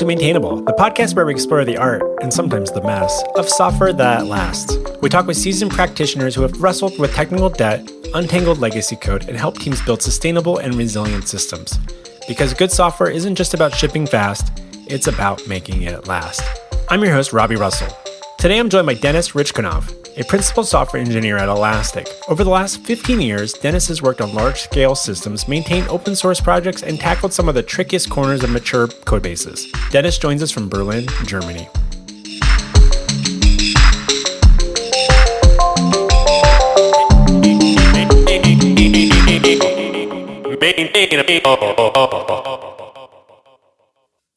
to Maintainable, the podcast where we explore the art, and sometimes the mess, of software that lasts. We talk with seasoned practitioners who have wrestled with technical debt, untangled legacy code, and help teams build sustainable and resilient systems. Because good software isn't just about shipping fast, it's about making it last. I'm your host, Robbie Russell. Today I'm joined by Denis Rechkunov, a principal software engineer at Elastic. Over the last 15 years, Denis has worked on large-scale systems, maintained open-source projects, and tackled some of the trickiest corners of mature codebases. Denis joins us from Berlin, Germany.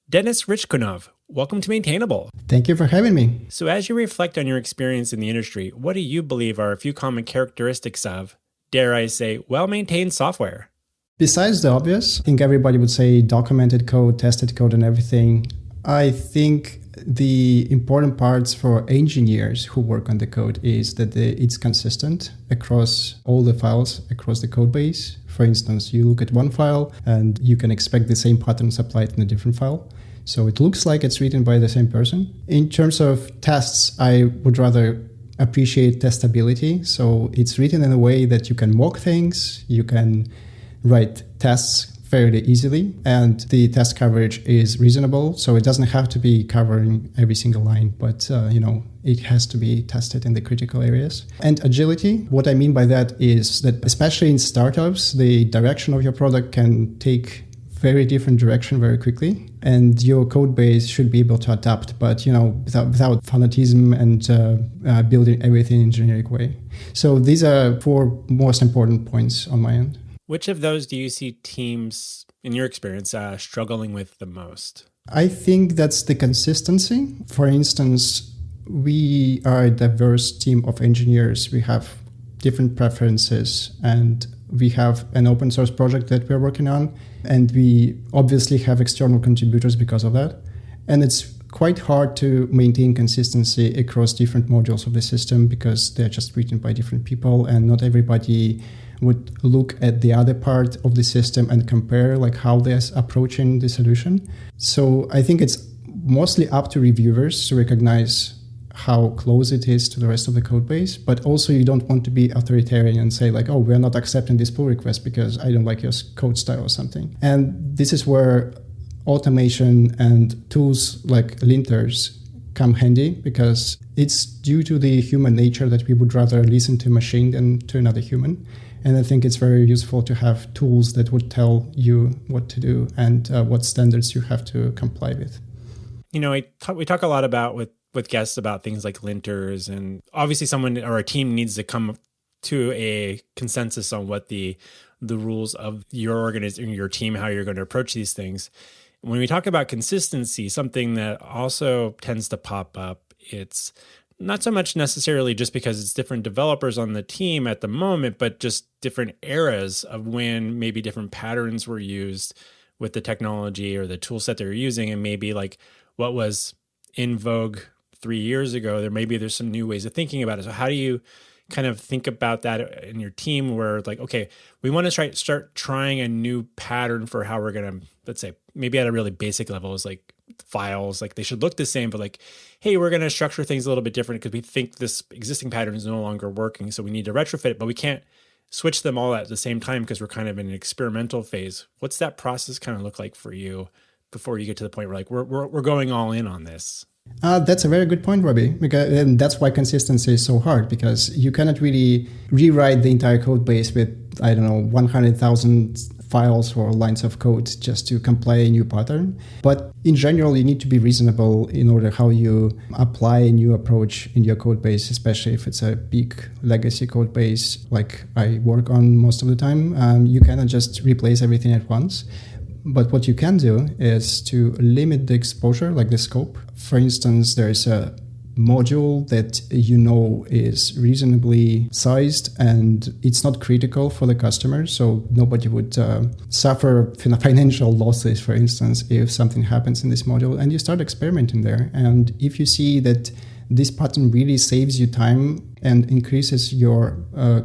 Denis Rechkunov, welcome to Maintainable. Thank you for having me. So as you reflect on your experience in the industry, what do you believe are a few common characteristics of, dare I say, well-maintained software? Besides the obvious, I think everybody would say documented code, tested code, and everything. I think the important parts for engineers who work on the code is that it's consistent across all the files, across the code base. For instance, you look at one file and you can expect the same patterns applied in a different file. So it looks like it's written by the same person. In terms of tests, I would rather appreciate testability. So it's written in a way that you can mock things, you can write tests fairly easily, and the test coverage is reasonable. So it doesn't have to be covering every single line, but it has to be tested in the critical areas. And agility, what I mean by that is that especially in startups, the direction of your product can take very different direction very quickly, and your code base should be able to adapt, but without fanatism and building everything in a generic way. So these are four most important points on my end. Which of those do you see teams, in your experience, struggling with the most? I think that's the consistency. For instance, we are a diverse team of engineers. We have different preferences, and we have an open source project that we're working on, and we obviously have external contributors because of that. And it's quite hard to maintain consistency across different modules of the system because they're just written by different people, and not everybody would look at the other part of the system and compare how they're approaching the solution. So I think it's mostly up to reviewers to recognize how close it is to the rest of the code base, but also you don't want to be authoritarian and say we're not accepting this pull request because I don't like your code style or something. And this is where automation and tools like linters come handy, because it's due to the human nature that we would rather listen to a machine than to another human. And I think it's very useful to have tools that would tell you what to do and what standards you have to comply with. We talk a lot about with guests about things like linters, and obviously someone or a team needs to come to a consensus on what the rules of your organization, your team, how you're going to approach these things. When we talk about consistency, something that also tends to pop up, it's not so much necessarily just because it's different developers on the team at the moment, but just different eras of when maybe different patterns were used with the technology or the tool set they're using, and maybe what was in vogue 3 years ago, there's some new ways of thinking about it. So how do you kind of think about that in your team where okay, we want to start trying a new pattern for how we're going to, let's say, maybe at a really basic level is files, they should look the same, but hey, we're going to structure things a little bit different because we think this existing pattern is no longer working. So we need to retrofit it, but we can't switch them all at the same time because we're kind of in an experimental phase. What's that process kind of look like for you before you get to the point where we're going all in on this? That's a very good point, Robbie, and that's why consistency is so hard, because you cannot really rewrite the entire code base with, 100,000 files or lines of code just to comply a new pattern. But in general, you need to be reasonable in order how you apply a new approach in your code base, especially if it's a big legacy code base like I work on most of the time. You cannot just replace everything at once. But what you can do is to limit the exposure, the scope. For instance, there is a module that is reasonably sized and it's not critical for the customer. So nobody would suffer financial losses, for instance, if something happens in this module, and you start experimenting there. And if you see that this pattern really saves you time and increases your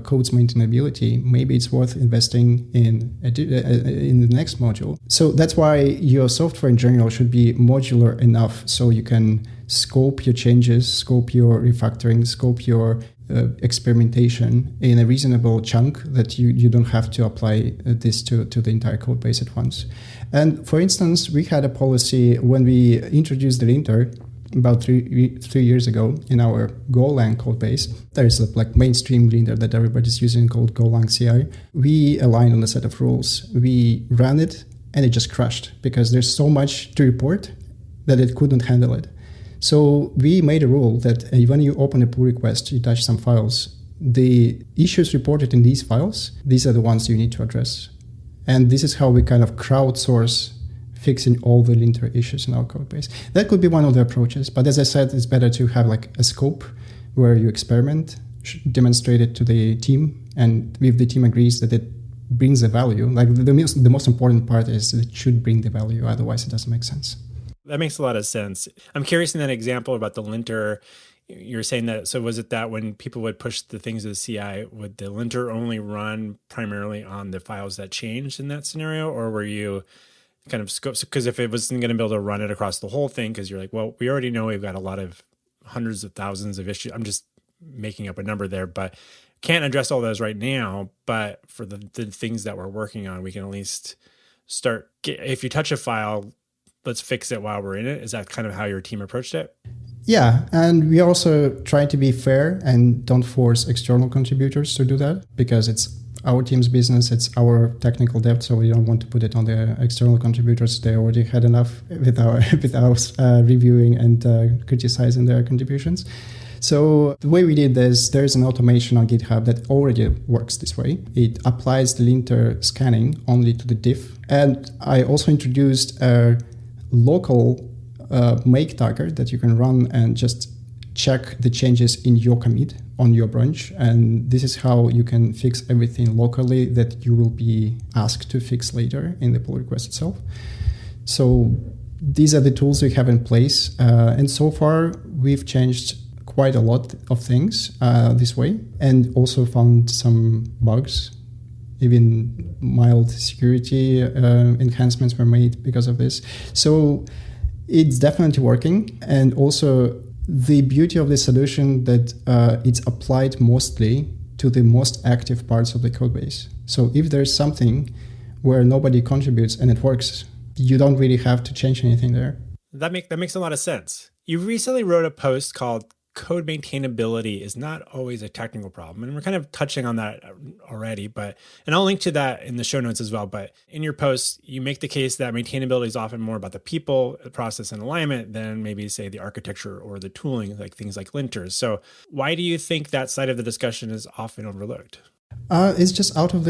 code's maintainability, maybe it's worth investing in the next module. So that's why your software in general should be modular enough so you can scope your changes, scope your refactoring, scope your experimentation in a reasonable chunk that you don't have to apply this to the entire code base at once. And for instance, we had a policy when we introduced the linter about three years ago in our Golang code base. There's a mainstream linter that everybody's using called Golang CI. We aligned on a set of rules. We ran it and it just crashed because there's so much to report that it couldn't handle it. So we made a rule that when you open a pull request, you touch some files, the issues reported in these files, these are the ones you need to address. And this is how we kind of crowdsource fixing all the linter issues in our code base. That could be one of the approaches. But as I said, it's better to have a scope where you experiment, demonstrate it to the team. And if the team agrees that it brings the value, the most important part is that it should bring the value. Otherwise, it doesn't make sense. That makes a lot of sense. I'm curious in that example about the linter, you're saying that, so was it that when people would push the things to the CI, would the linter only run primarily on the files that changed in that scenario? Or were you kind of scope? Because if it wasn't going to be able to run it across the whole thing, because you're like, well, we already know we've got a lot of hundreds of thousands of issues. I'm just making up a number there, but can't address all those right now. But for the things that we're working on, we can at least start. If you touch a file, let's fix it while we're in it. Is that kind of how your team approached it? Yeah, and we also try to be fair and don't force external contributors to do that because it's our team's business, it's our technical debt, so we don't want to put it on the external contributors. They already had enough with us reviewing and criticizing their contributions. So the way we did this, there's an automation on GitHub that already works this way. It applies the linter scanning only to the diff. And I also introduced a local make tagger that you can run and just check the changes in your commit on your branch. And this is how you can fix everything locally that you will be asked to fix later in the pull request itself. So these are the tools we have in place. And so far, we've changed quite a lot of things this way and also found some bugs. Even mild security enhancements were made because of this. So it's definitely working. And also the beauty of the solution that it's applied mostly to the most active parts of the code base. So if there's something where nobody contributes and it works, you don't really have to change anything there. That makes a lot of sense. You recently wrote a post called Code Maintainability is not always a technical problem. And we're kind of touching on that already, and I'll link to that in the show notes as well. But in your post, you make the case that maintainability is often more about the people, the process, and alignment than maybe say the architecture or the tooling, like things like linters. So why do you think that side of the discussion is often overlooked? It's just out of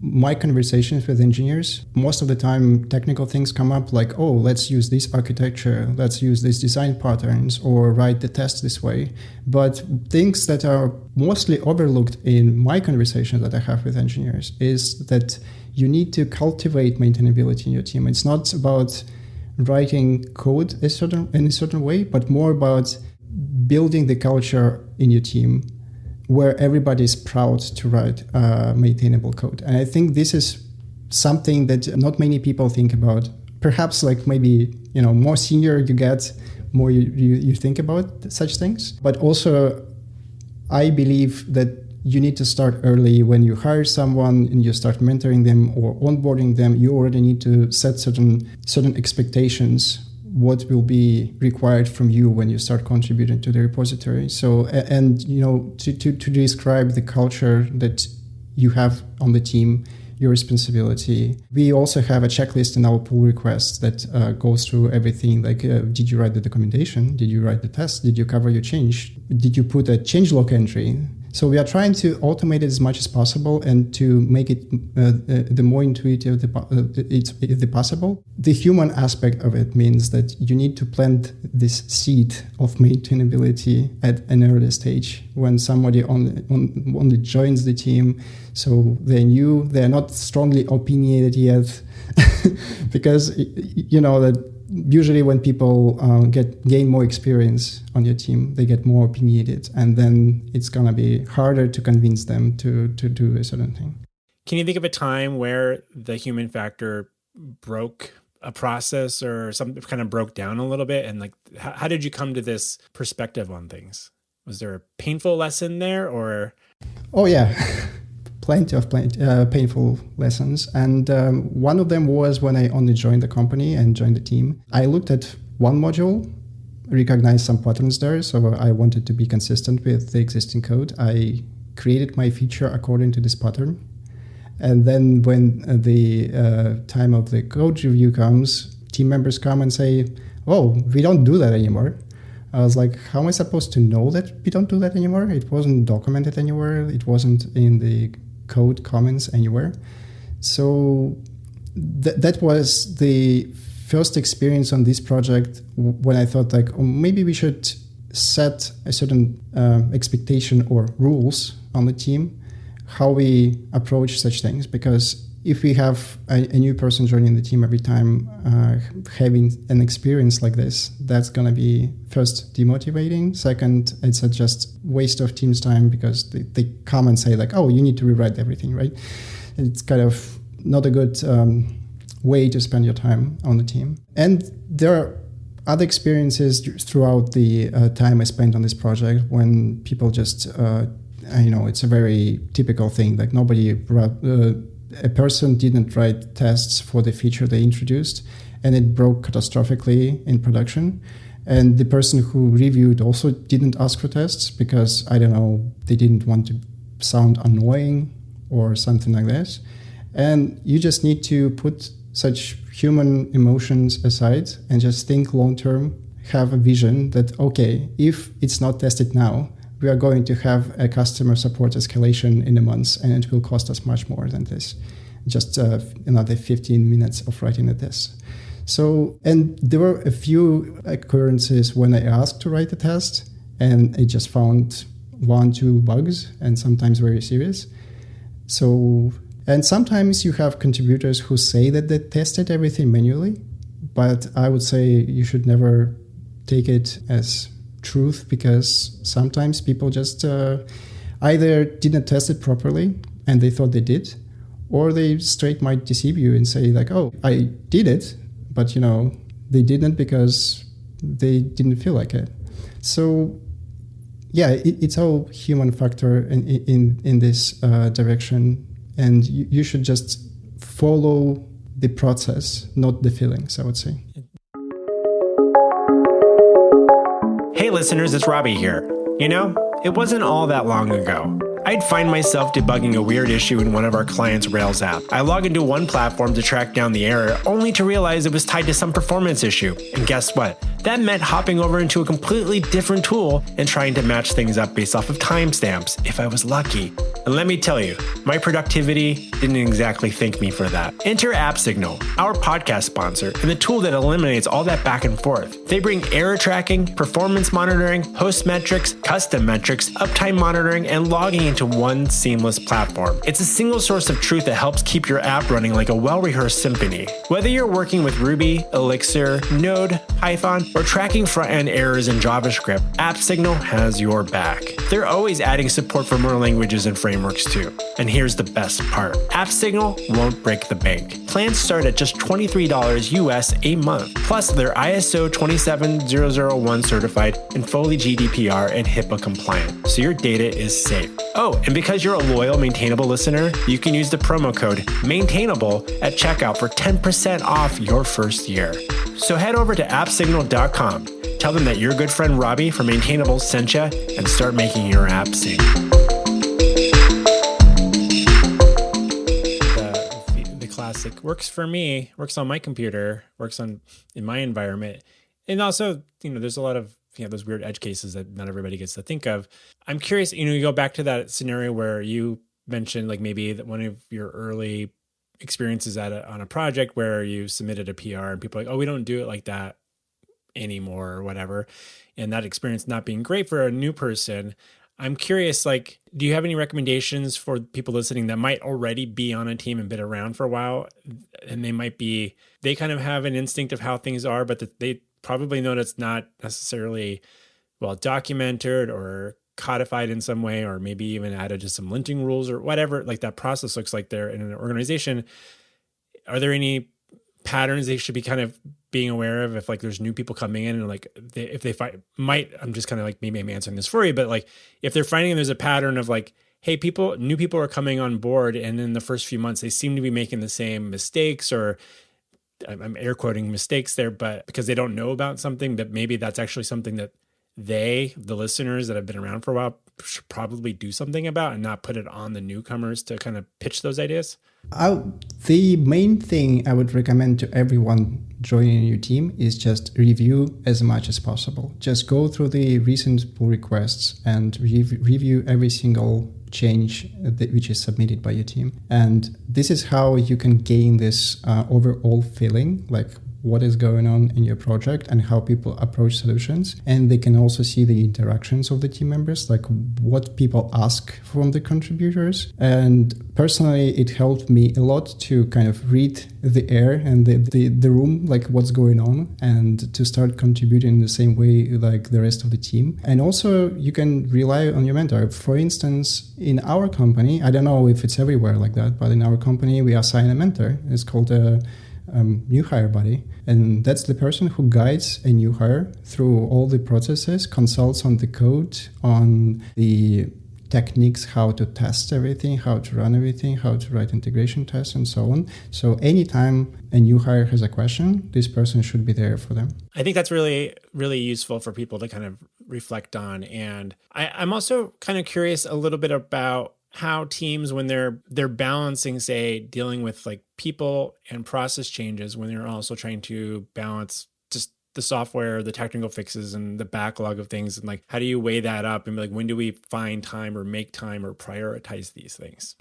my conversations with engineers. Most of the time, technical things come up like, oh, let's use this architecture, let's use these design patterns, or write the test this way. But things that are mostly overlooked in my conversations that I have with engineers is that you need to cultivate maintainability in your team. It's not about writing code in a certain way, but more about building the culture in your team where everybody is proud to write maintainable code. And I think this is something that not many people think about. Perhaps maybe, more senior you get, more you think about such things. But also, I believe that you need to start early. When you hire someone and you start mentoring them or onboarding them, you already need to set certain expectations what will be required from you when you start contributing to the repository. So, and to describe the culture that you have on the team, your responsibility. We also have a checklist in our pull requests that goes through everything. Like, did you write the documentation? Did you write the test? Did you cover your change? Did you put a changelog entry? So we are trying to automate it as much as possible and to make it the more intuitive the possible. The human aspect of it means that you need to plant this seed of maintainability at an early stage when somebody only joins the team. So they're not strongly opinionated yet because that usually when people gain more experience on your team, they get more opinionated, and then it's going to be harder to convince them to do a certain thing. Can you think of a time where the human factor broke a process or something, kind of broke down a little bit? And like, how did you come to this perspective on things? Was there a painful lesson there, or? Oh yeah, plenty of painful lessons. And one of them was when I only joined the company and joined the team. I looked at one module, recognized some patterns there. So I wanted to be consistent with the existing code. I created my feature according to this pattern. And then when the time of the code review comes, team members come and say, oh, we don't do that anymore. I was like, how am I supposed to know that we don't do that anymore? It wasn't documented anywhere. It wasn't in the code comments anywhere. So that was the first experience on this project when I thought like, oh, maybe we should set a certain expectation or rules on the team, how we approach such things. Because if we have a new person joining the team every time, having an experience like this, that's going to be first demotivating. Second, it's a just waste of team's time because they come and say like, oh, you need to rewrite everything, right? It's kind of not a good way to spend your time on the team. And there are other experiences throughout the time I spent on this project when people just, it's a very typical thing, like a person didn't write tests for the feature they introduced, and it broke catastrophically in production. And the person who reviewed also didn't ask for tests because, I don't know, they didn't want to sound annoying or something like this. And you just need to put such human emotions aside and just think long-term, have a vision that, okay, if it's not tested now, we are going to have a customer support escalation in a month, and it will cost us much more than this. Just another 15 minutes of writing a test. So, and there were a few occurrences when I asked to write a test, and I just found 1-2 bugs, and sometimes very serious. So, and sometimes you have contributors who say that they tested everything manually, but I would say you should never take it as truth, because sometimes people just either didn't test it properly and they thought they did, or they straight might deceive you and say like, oh, I did it, but they didn't because they didn't feel like it. So yeah, it's all human factor in this direction, and you should just follow the process, not the feelings, I would say. Hey listeners, it's Robbie here. It wasn't all that long ago. I'd find myself debugging a weird issue in one of our clients' Rails app. I log into one platform to track down the error, only to realize it was tied to some performance issue. And guess what? That meant hopping over into a completely different tool and trying to match things up based off of timestamps, if I was lucky. And let me tell you, my productivity didn't exactly thank me for that. Enter AppSignal, our podcast sponsor, and the tool that eliminates all that back and forth. They bring error tracking, performance monitoring, host metrics, custom metrics, uptime monitoring, and logging into one seamless platform. It's a single source of truth that helps keep your app running like a well-rehearsed symphony. Whether you're working with Ruby, Elixir, Node, Python, or tracking front-end errors in JavaScript, AppSignal has your back. They're always adding support for more languages and frameworks too. And here's the best part. AppSignal won't break the bank. Plans start at just $23 US a month. Plus, they're ISO 27001 certified and fully GDPR and HIPAA compliant, so your data is safe. Oh, and because you're a loyal Maintainable listener, you can use the promo code Maintainable at checkout for 10% off your first year. So head over to appsignal.com. Tell them that your good friend Robbie from Maintainable sent you, and start making your app sing. The classic works for me, works on my computer, works in my environment. And also, there's a lot of those weird edge cases that not everybody gets to think of. I'm curious, you go back to that scenario where you mentioned like maybe that one of your early experiences on a project where you submitted a PR and people are like, oh, we don't do it like that anymore or whatever. And that experience not being great for a new person. I'm curious, like, do you have any recommendations for people listening that might already be on a team and been around for a while, and they kind of have an instinct of how things are, but that they probably know that's not necessarily well documented or codified in some way, or maybe even added to some linting rules or whatever, like that process looks like they're in an organization. Are there any patterns they should be kind of being aware of if like there's new people coming in and like if they I'm just kind of like, maybe I'm answering this for you, but like if they're finding there's a pattern of like, hey, new people are coming on board, and in the first few months they seem to be making the same mistakes, or I'm air quoting mistakes there, but because they don't know about something, but maybe that's actually something that the listeners that have been around for a while, should probably do something about and not put it on the newcomers to kind of pitch those ideas? The main thing I would recommend to everyone joining a new team is just review as much as possible. Just go through the recent pull requests and review every single change which is submitted by your team. And this is how you can gain this overall feeling, like what is going on in your project and how people approach solutions. And they can also see the interactions of the team members, like what people ask from the contributors. And personally, it helped me a lot to kind of read the air and the room, like what's going on, and to start contributing in the same way like the rest of the team. And also you can rely on your mentor. For instance, in our company, I don't know if it's everywhere like that, but in our company, we assign a mentor. It's called a new hire buddy, and that's the person who guides a new hire through all the processes, consults on the code, on the techniques, how to test everything, how to run everything, how to write integration tests, and so on. So anytime a new hire has a question, this person should be there for them. I think that's really, really useful for people to kind of reflect on. And I'm also kind of curious a little bit about how teams, when they're balancing, say, dealing with like people and process changes, when they're also trying to balance just the software, the technical fixes, and the backlog of things, and like, how do you weigh that up and be like, when do we find time or make time or prioritize these things?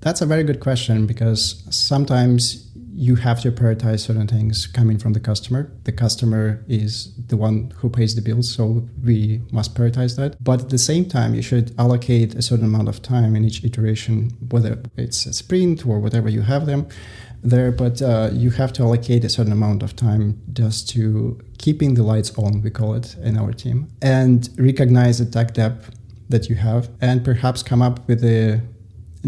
That's a very good question, because sometimes you have to prioritize certain things coming from the customer. The customer is the one who pays the bills, so we must prioritize that. But at the same time, you should allocate a certain amount of time in each iteration, whether it's a sprint or whatever you have them there. But you have to allocate a certain amount of time just to keeping the lights on, we call it in our team, and recognize the tech debt that you have, and perhaps come up with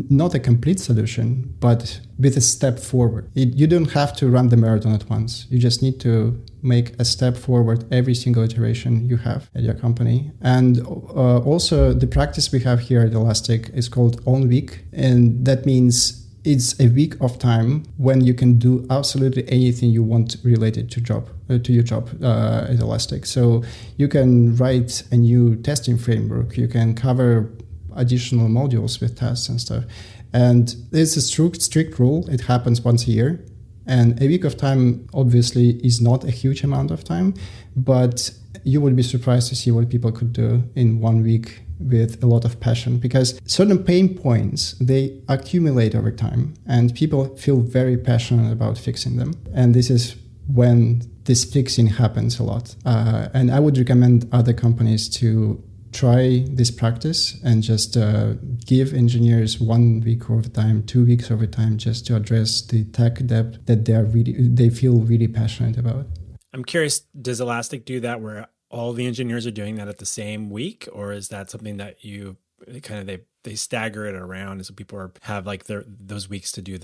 not a complete solution, but with a step forward. You don't have to run the marathon at once. You just need to make a step forward every single iteration you have at your company. And also the practice we have here at Elastic is called Own Week. And that means it's a week of time when you can do absolutely anything you want related to your job at Elastic. So you can write a new testing framework. You can cover additional modules with tests and stuff. And it's a strict rule. It happens once a year. And a week of time obviously is not a huge amount of time, but you would be surprised to see what people could do in 1 week with a lot of passion, because certain pain points, they accumulate over time and people feel very passionate about fixing them. And this is when this fixing happens a lot. And I would recommend other companies to try this practice and just give engineers 1 week over time, 2 weeks over time, just to address the tech debt that they feel really passionate about. I'm curious, does Elastic do that where all the engineers are doing that at the same week, or is that something that you kind of they stagger it around, and so people have like those weeks to do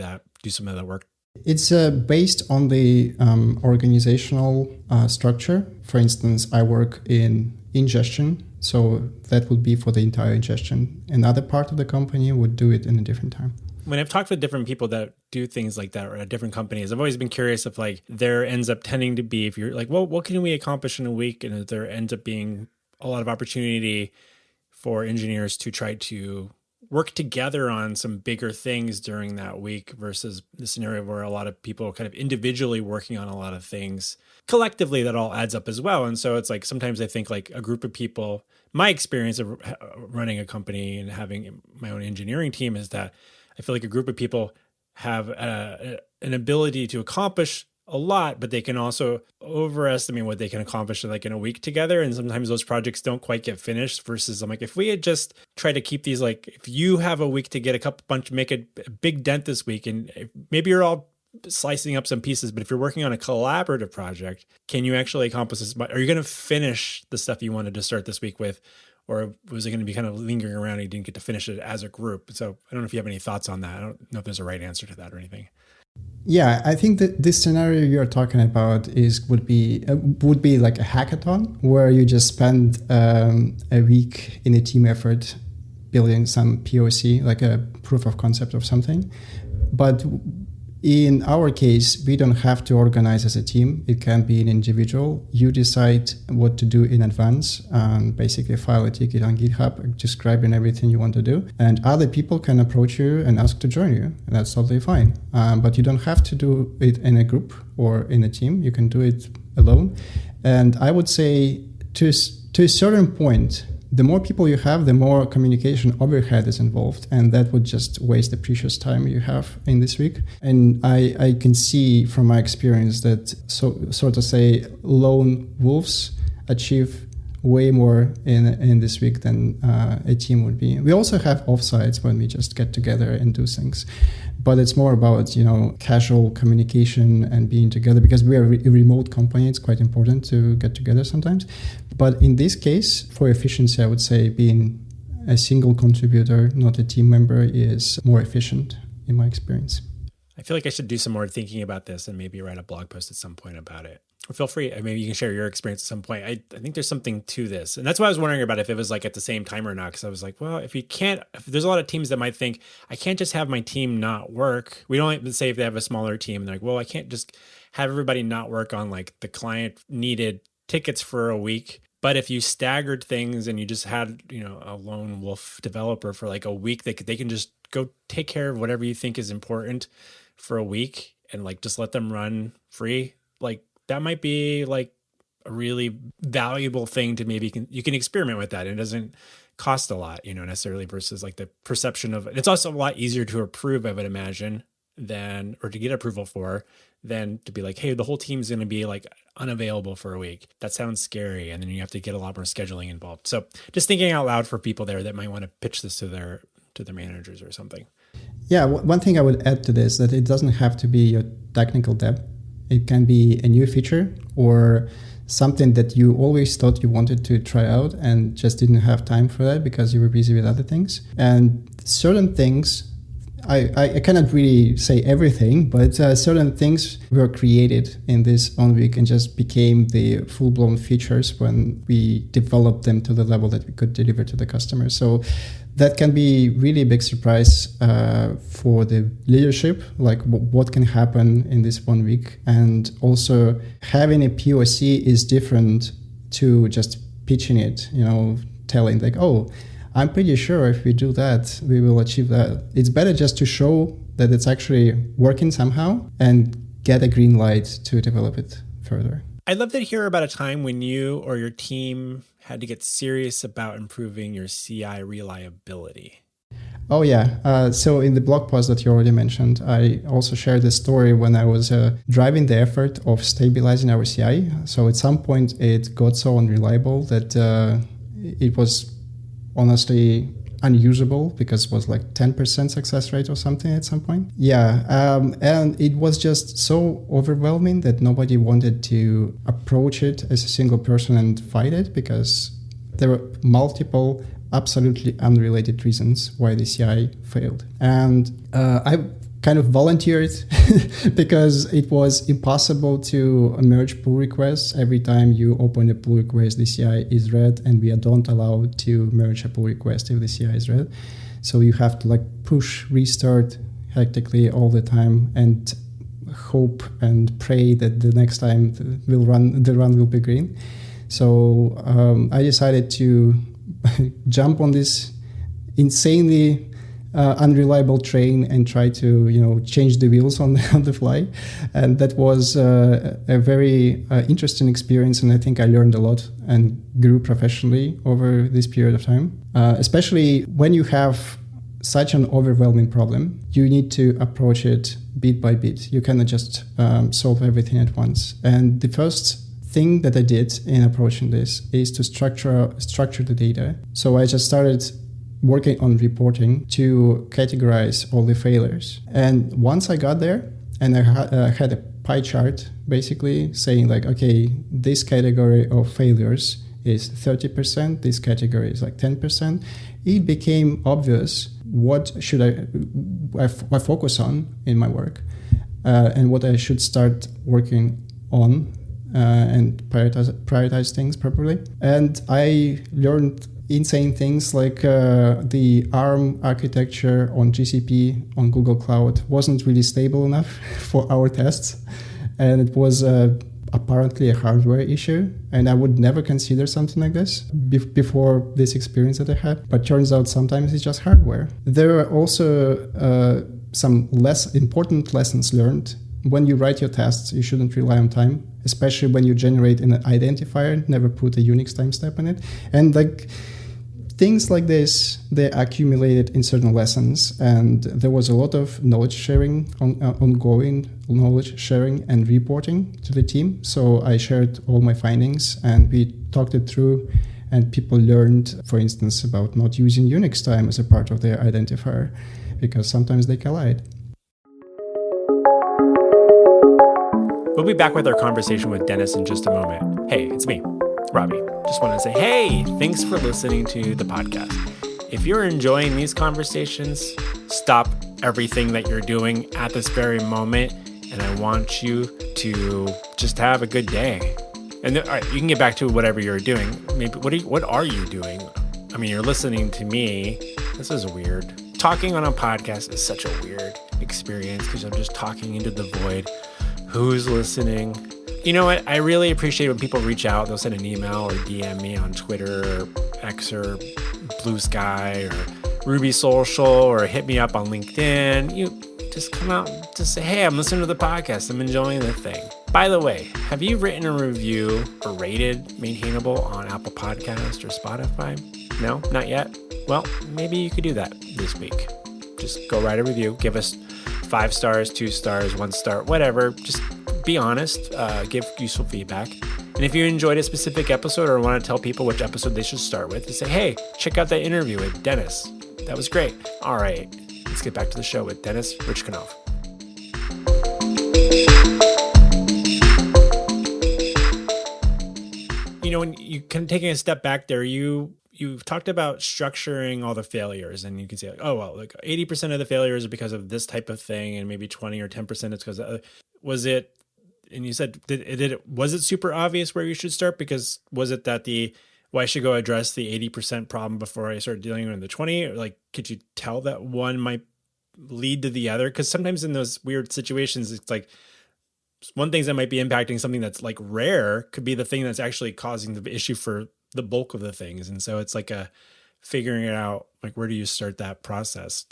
some of that work? It's based on the organizational structure. For instance, I work in ingestion, so that would be for the entire ingestion. Another part of the company would do it in a different time. When I've talked with different people that do things like that or at different companies, I've always been curious if like there ends up tending to be, if you're like, well, what can we accomplish in a week? And if there ends up being a lot of opportunity for engineers to try to work together on some bigger things during that week versus the scenario where a lot of people are kind of individually working on a lot of things. Collectively, that all adds up as well. And so it's like, sometimes I think like a group of people, my experience of running a company and having my own engineering team is that I feel like a group of people have an ability to accomplish a lot, but they can also overestimate what they can accomplish in a week together. And sometimes those projects don't quite get finished versus I'm like, if we had just tried to keep these, like if you have a week to get make a big dent this week, and maybe you're all slicing up some pieces, but if you're working on a collaborative project, can you actually accomplish this? Are you going to finish the stuff you wanted to start this week with? Or was it going to be kind of lingering around and you didn't get to finish it as a group? So I don't know if you have any thoughts on that. I don't know if there's a right answer to that or anything. Yeah, I think that this scenario you're talking about would be like a hackathon where you just spend a week in a team effort building some POC, like a proof of concept of something. But in our case, we don't have to organize as a team. It can be an individual. You decide what to do in advance and basically file a ticket on GitHub describing everything you want to do. And other people can approach you and ask to join you. And that's totally fine. But you don't have to do it in a group or in a team. You can do it alone. And I would say to a certain point, the more people you have, the more communication overhead is involved, and that would just waste the precious time you have in this week. And I can see from my experience that so to say lone wolves achieve way more in this week than a team would be. We also have offsites when we just get together and do things, but it's more about casual communication and being together because we are a remote company. It's quite important to get together sometimes. But in this case, for efficiency, I would say being a single contributor, not a team member, is more efficient in my experience. I feel like I should do some more thinking about this and maybe write a blog post at some point about it. Or feel free, maybe you can share your experience at some point. I think there's something to this. And that's why I was wondering about if it was like at the same time or not. Because I was like, well, if there's a lot of teams that might think, I can't just have my team not work. We don't even say if they have a smaller team. And they're like, well, I can't just have everybody not work on like the client needed tickets for a week. But if you staggered things and you just had, a lone wolf developer for like a week, they can just go take care of whatever you think is important for a week and like just let them run free. Like that might be like a really valuable thing to maybe you can experiment with that. It doesn't cost a lot, necessarily versus like the perception of it. It's also a lot easier to approve, I would imagine, or to get approval for than to be like, hey, the whole team's going to be like unavailable for a week. That sounds scary. And then you have to get a lot more scheduling involved. So just thinking out loud for people there that might want to pitch this to their managers or something. Yeah. One thing I would add to this, that it doesn't have to be your technical debt. It can be a new feature or something that you always thought you wanted to try out and just didn't have time for that because you were busy with other things. And certain things, I cannot really say everything, but certain things were created in this 1 week and just became the full-blown features when we developed them to the level that we could deliver to the customer. So that can be really a big surprise for the leadership, like what can happen in this 1 week. And also having a POC is different to just pitching it, telling like, oh, I'm pretty sure if we do that, we will achieve that. It's better just to show that it's actually working somehow and get a green light to develop it further. I'd love to hear about a time when you or your team had to get serious about improving your CI reliability. Oh, yeah. So in the blog post that you already mentioned, I also shared the story when I was driving the effort of stabilizing our CI. So at some point, it got so unreliable that it was honestly unusable because it was like 10% success rate or something at some point. Yeah. And it was just so overwhelming that nobody wanted to approach it as a single person and fight it because there were multiple absolutely unrelated reasons why the CI failed. And I kind of volunteered because it was impossible to merge pull requests. Every time you open a pull request, the CI is red, and we don't allow to merge a pull request if the CI is red. So you have to like push restart hectically all the time and hope and pray that the next time the run will be green. So I decided to jump on this insanely unreliable train and try to change the wheels on the fly, and that was a very interesting experience, and I think I learned a lot and grew professionally over this period of time. Especially when you have such an overwhelming problem, you need to approach it bit by bit. You cannot just solve everything at once. And the first thing that I did in approaching this is to structure the data. So I just started working on reporting to categorize all the failures. And once I got there, and I had a pie chart basically saying like, okay, this category of failures is 30%, this category is like 10%, it became obvious what should I focus on in my work and what I should start working on and prioritize things properly. And I learned insane things like the ARM architecture on GCP on Google Cloud wasn't really stable enough for our tests. And it was apparently a hardware issue. And I would never consider something like this before this experience that I had. But turns out sometimes it's just hardware. There are also some less important lessons learned. When you write your tests, you shouldn't rely on time, especially when you generate an identifier, never put a Unix timestamp in it. And like things like this, they accumulated in certain lessons. And there was a lot of knowledge sharing, ongoing knowledge sharing and reporting to the team. So I shared all my findings and we talked it through. And people learned, for instance, about not using Unix time as a part of their identifier, because sometimes they collide. We'll be back with our conversation with Denis in just a moment. Hey, it's me, Robbie. Just want to say, hey, thanks for listening to the podcast. If you're enjoying these conversations, stop everything that you're doing at this very moment, and I want you to just have a good day. And then, all right, you can get back to whatever you're doing. Maybe what are you doing? I mean, you're listening to me. This is weird. Talking on a podcast is such a weird experience because I'm just talking into the void. Who's listening? You know what? I really appreciate when people reach out. They'll send an email or DM me on Twitter or X or Blue Sky or Ruby Social or hit me up on LinkedIn. You just come out and just say, hey, I'm listening to the podcast. I'm enjoying the thing. By the way, have you written a review or rated Maintainable on Apple Podcast or Spotify? No, not yet? Well, maybe you could do that this week. Just go write a review. Give us 5 stars, 2 stars, 1 star, whatever. Just be honest, give useful feedback. And if you enjoyed a specific episode or want to tell people which episode they should start with, you say, hey, check out that interview with Denis. That was great. All right, let's get back to the show with Denis Rechkunov. You know, when you kind of taking a step back there, you've talked about structuring all the failures, and you can say, like, oh, well, like 80% of the failures are because of this type of thing, and maybe 20 or 10% it's because was it, and you said, was it super obvious where you should start? Because was it that I should go address the 80% problem before I start dealing with the 20? Or like, could you tell that one might lead to the other? Because sometimes in those weird situations, it's like, one thing that might be impacting something that's like rare could be the thing that's actually causing the issue for the bulk of the things. And so it's like figuring it out, like, where do you start that process?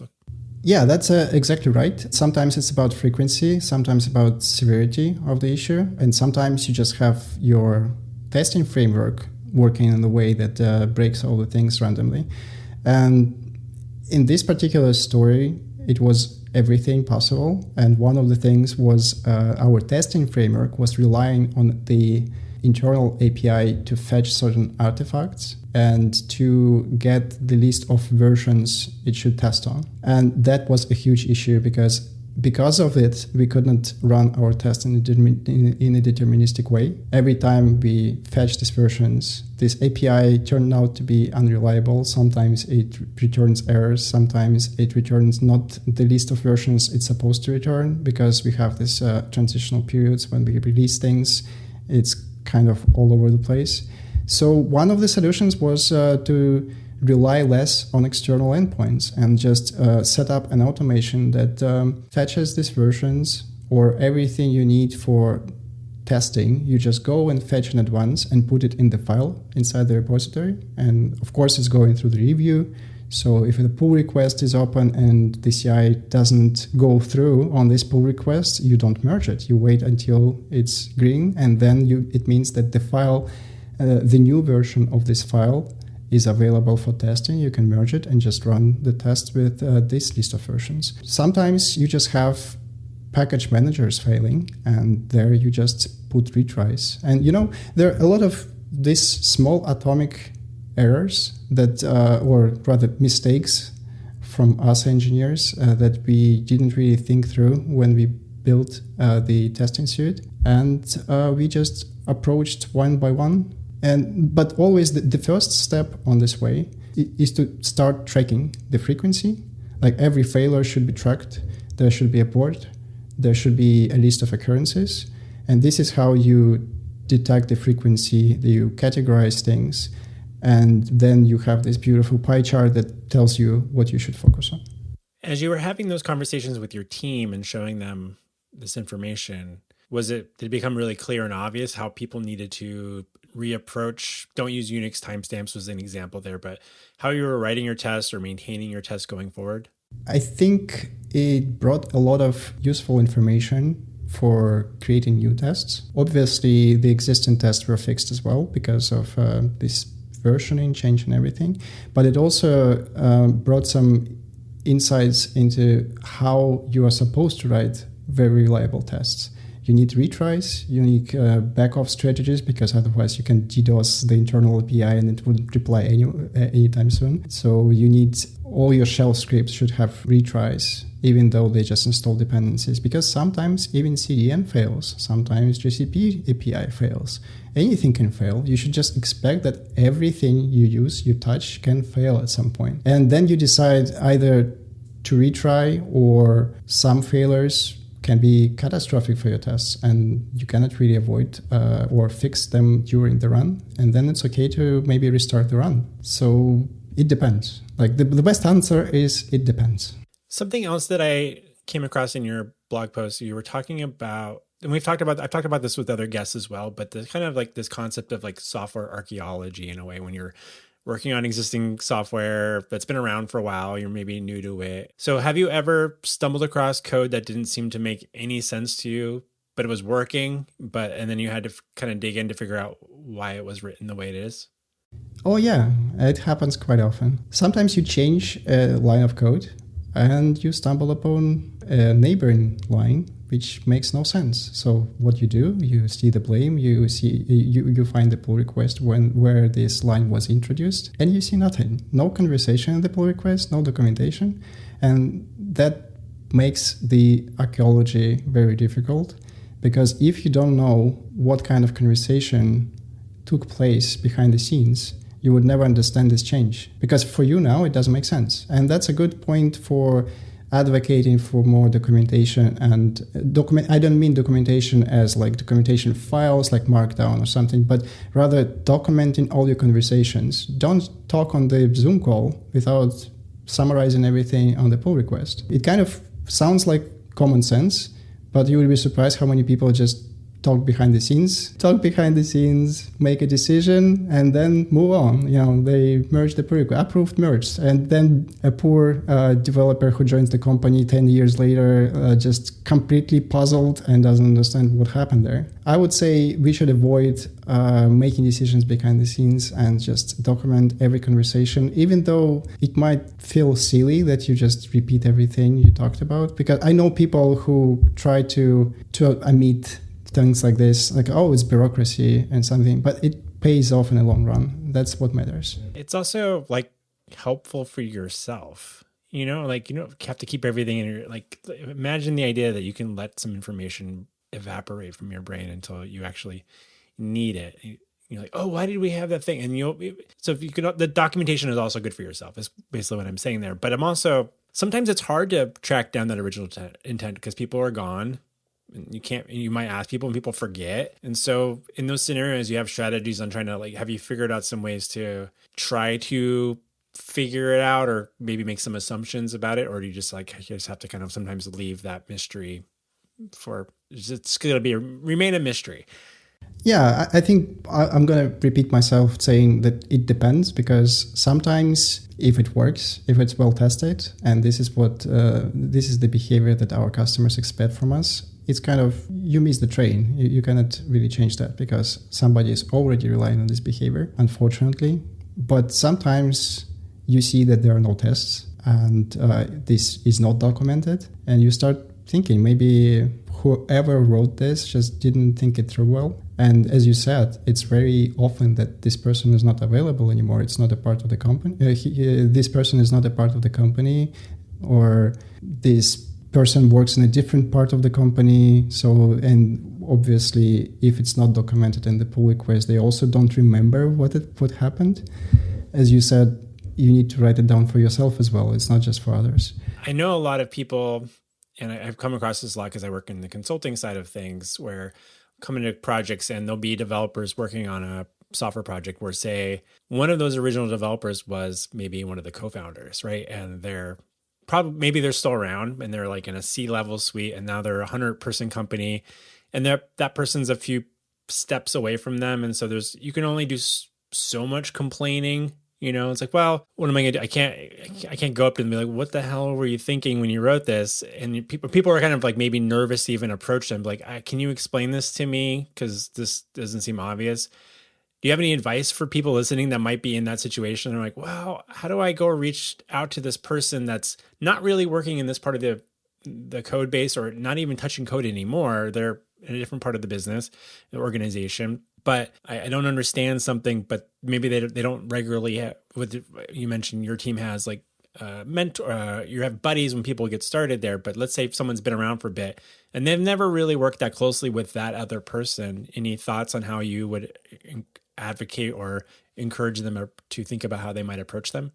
Yeah, that's exactly right. Sometimes it's about frequency, sometimes about severity of the issue, and sometimes you just have your testing framework working in a way that breaks all the things randomly. And in this particular story, it was everything possible. And one of the things was our testing framework was relying on the internal API to fetch certain artifacts and to get the list of versions it should test on. And that was a huge issue because of it, we couldn't run our test in a deterministic way. Every time we fetch these versions, this API turned out to be unreliable. Sometimes it returns errors. Sometimes it returns not the list of versions it's supposed to return, because we have this transitional periods when we release things. It's kind of all over the place. So one of the solutions was to rely less on external endpoints and just set up an automation that fetches these versions or everything you need for testing. You just go and fetch in advance and put it in the file inside the repository. And of course, it's going through the review. So if the pull request is open and the CI doesn't go through on this pull request, you don't merge it. You wait until it's green, and then it means that the file, the new version of this file is available for testing. You can merge it and just run the test with this list of versions. Sometimes you just have package manager is failing, and there you just put retries. And there are a lot of these small atomic errors that, or rather mistakes from us engineers that we didn't really think through when we built the testing suite, and we just approached one by one. But always the first step on this way is to start tracking the frequency. Like every failure should be tracked. There should be a port. There should be a list of occurrences. And this is how you detect the frequency, you categorize things, and then you have this beautiful pie chart that tells you what you should focus on. As you were having those conversations with your team and showing them this information, did it become really clear and obvious how people needed to reapproach? Don't use Unix timestamps was an example there, but how you were writing your tests or maintaining your tests going forward? I think it brought a lot of useful information for creating new tests. Obviously, the existing tests were fixed as well because of this versioning change and everything. But it also brought some insights into how you are supposed to write very reliable tests. You need retries, you need backup strategies, because otherwise you can DDoS the internal API and it wouldn't reply anytime soon. So you need all your shell scripts should have retries, even though they just install dependencies, because sometimes even CDN fails, sometimes GCP API fails. Anything can fail. You should just expect that everything you use, you touch, can fail at some point. And then you decide either to retry, or some failures can be catastrophic for your tests and you cannot really avoid or fix them during the run. And then it's okay to maybe restart the run. So it depends. Like the best answer is it depends. Something else that I came across in your blog post, you were talking about, and I've talked about this with other guests as well, but the kind of like this concept of like software archaeology in a way, when you're working on existing software that's been around for a while, you're maybe new to it. So have you ever stumbled across code that didn't seem to make any sense to you, but it was working, and then you had to kind of dig in to figure out why it was written the way it is? Oh yeah, it happens quite often. Sometimes you change a line of code and you stumble upon a neighboring line which makes no sense. So what you do, you see the blame, you find the pull request where this line was introduced, and you see nothing. No conversation in the pull request, no documentation. And that makes the archaeology very difficult, because if you don't know what kind of conversation took place behind the scenes, you would never understand this change. Because for you now, it doesn't make sense. And that's a good point for advocating for more documentation. And I don't mean documentation as like documentation files like Markdown or something, but rather documenting all your conversations. Don't talk on the Zoom call without summarizing everything on the pull request. It kind of sounds like common sense, but you will be surprised how many people just talk behind the scenes, make a decision, and then move on. They merge the pull request, approved, merged, and then a poor developer who joins the company 10 years later just completely puzzled and doesn't understand what happened there. I would say we should avoid making decisions behind the scenes and just document every conversation, even though it might feel silly that you just repeat everything you talked about. Because I know people who try to omit things like this, like, oh, it's bureaucracy and something, but it pays off in the long run. That's what matters. It's also like helpful for yourself, you have to keep everything in your, like, imagine the idea that you can let some information evaporate from your brain until you actually need it. You're like, oh, why did we have that thing? And so if you could, the documentation is also good for yourself, is basically what I'm saying there. But I'm also, sometimes it's hard to track down that original intent because people are gone. You might ask people and people forget. And so in those scenarios, you have strategies on trying to, like, have you figured out some ways to try to figure it out, or maybe make some assumptions about it? Or do you just have to kind of sometimes leave that mystery it's going to remain a mystery? Yeah, I think I'm going to repeat myself saying that it depends, because sometimes if it works, if it's well tested, and this is the behavior that our customers expect from us, it's kind of, you miss the train. You cannot really change that because somebody is already relying on this behavior, unfortunately. But sometimes you see that there are no tests and this is not documented, and you start thinking. Maybe whoever wrote this just didn't think it through well. And as you said, it's very often that this person is not available anymore. It's not a part of the company. This person is not a part of the company, or this person works in a different part of the company. So, and obviously, if it's not documented in the pull request, they also don't remember what happened. As you said, you need to write it down for yourself as well. It's not just for others. I know a lot of people, and I've come across this a lot because I work in the consulting side of things, where come into projects and there'll be developers working on a software project where, say, one of those original developers was maybe one of the co-founders, right? And maybe they're still around and they're like in a C-level suite, and now they're a 100-person company, and that person's a few steps away from them. And so you can only do so much complaining. It's like, well, what am I going to do? I can't go up to them and be like, what the hell were you thinking when you wrote this? And people are kind of like maybe nervous to even approach them. Like, can you explain this to me? Because this doesn't seem obvious. Do you have any advice for people listening that might be in that situation? They're like, wow, how do I go reach out to this person that's not really working in this part of the code base, or not even touching code anymore? They're in a different part of the business, the organization. But I don't understand something, but maybe they don't regularly have, you mentioned your team has like mentor, you have buddies when people get started there, but let's say if someone's been around for a bit and they've never really worked that closely with that other person. Any thoughts on how you would advocate or encourage them to think about how they might approach them?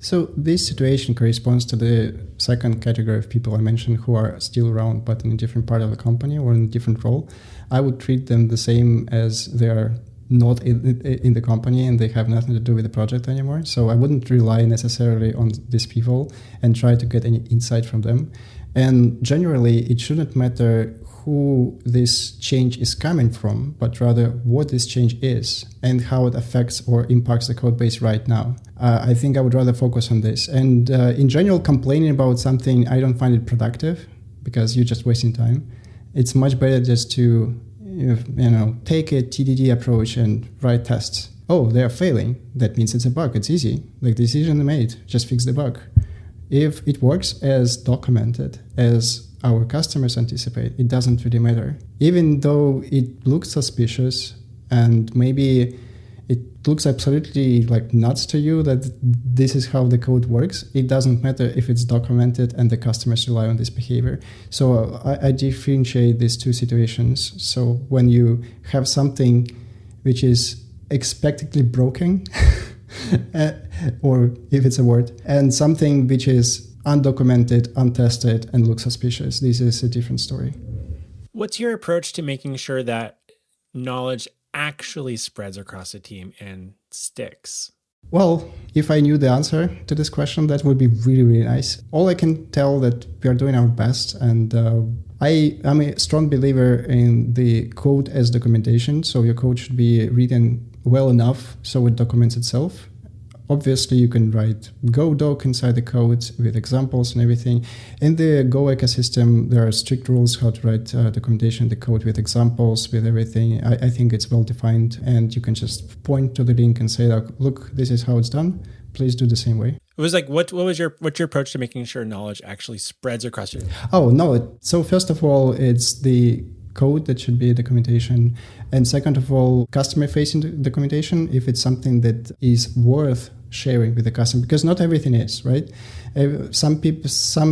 So this situation corresponds to the second category of people I mentioned who are still around but in a different part of the company or in a different role. I would treat them the same as they are not in the company and they have nothing to do with the project anymore. So I wouldn't rely necessarily on these people and try to get any insight from them. And generally, it shouldn't matter who this change is coming from, but rather what this change is and how it affects or impacts the code base right now. I think I would rather focus on this. And in general, complaining about something, I don't find it productive because you're just wasting time. It's much better just to take a TDD approach and write tests. Oh, they are failing. That means it's a bug. It's easy. Like, decision made. Just fix the bug. If it works as documented, as our customers anticipate, it doesn't really matter. Even though it looks suspicious and maybe it looks absolutely like nuts to you that this is how the code works, it doesn't matter if it's documented and the customers rely on this behavior. So I differentiate these two situations. So when you have something which is expectedly broken, or if it's a word, and something which is undocumented, untested, and looks suspicious, this is a different story. What's your approach to making sure that knowledge actually spreads across a team and sticks? Well, if I knew the answer to this question, that would be really, really nice. All I can tell that we are doing our best, and I am a strong believer in the code as documentation. So your code should be written well enough so it documents itself. Obviously, you can write Go doc inside the code with examples and everything. In the Go ecosystem, there are strict rules how to write documentation, the code with examples, with everything. I think it's well defined, and you can just point to the link and say, look, this is how it's done. Please do the same way. It was like, what's your approach to making sure knowledge actually spreads across your? Oh, no. So first of all, it's the code that should be documentation. And second of all, customer-facing documentation, if it's something that is worth sharing with the customer, because not everything is, right? Some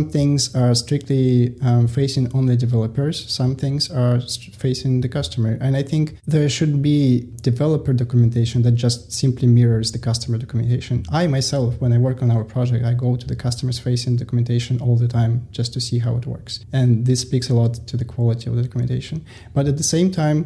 things are strictly facing only developers. Some things are facing the customer. And I think there should be developer documentation that just simply mirrors the customer documentation. I myself, when I work on our project, I go to the customers facing documentation all the time just to see how it works. And this speaks a lot to the quality of the documentation. But at the same time,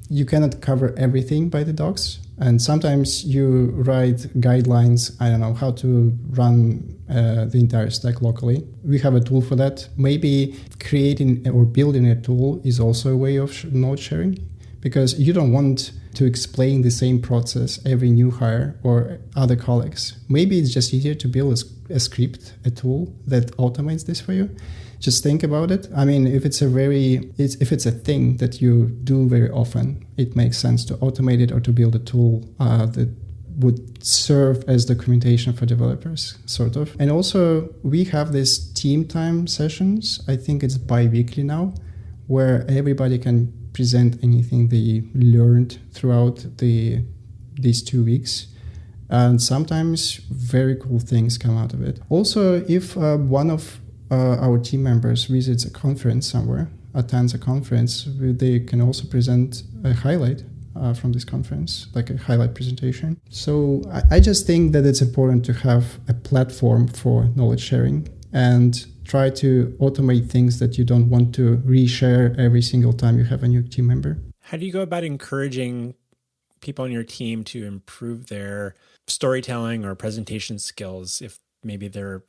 you cannot cover everything by the docs. And sometimes you write guidelines, I don't know, how to run the entire stack locally. We have a tool for that. Maybe creating or building a tool is also a way of node sharing, because you don't want to explain the same process every new hire or other colleagues. Maybe it's just easier to build a script, a tool that automates this for you. Just think about it. I mean, if it's a thing that you do very often, it makes sense to automate it or to build a tool that would serve as documentation for developers, sort of. And also, we have these team time sessions. I think it's bi-weekly now, where everybody can present anything they learned throughout these 2 weeks. And sometimes very cool things come out of it. Also, if one of our team members visits a conference somewhere, attends a conference, they can also present a highlight from this conference, like a highlight presentation. So I just think that it's important to have a platform for knowledge sharing and try to automate things that you don't want to reshare every single time you have a new team member. How do you go about encouraging people on your team to improve their storytelling or presentation skills if maybe they're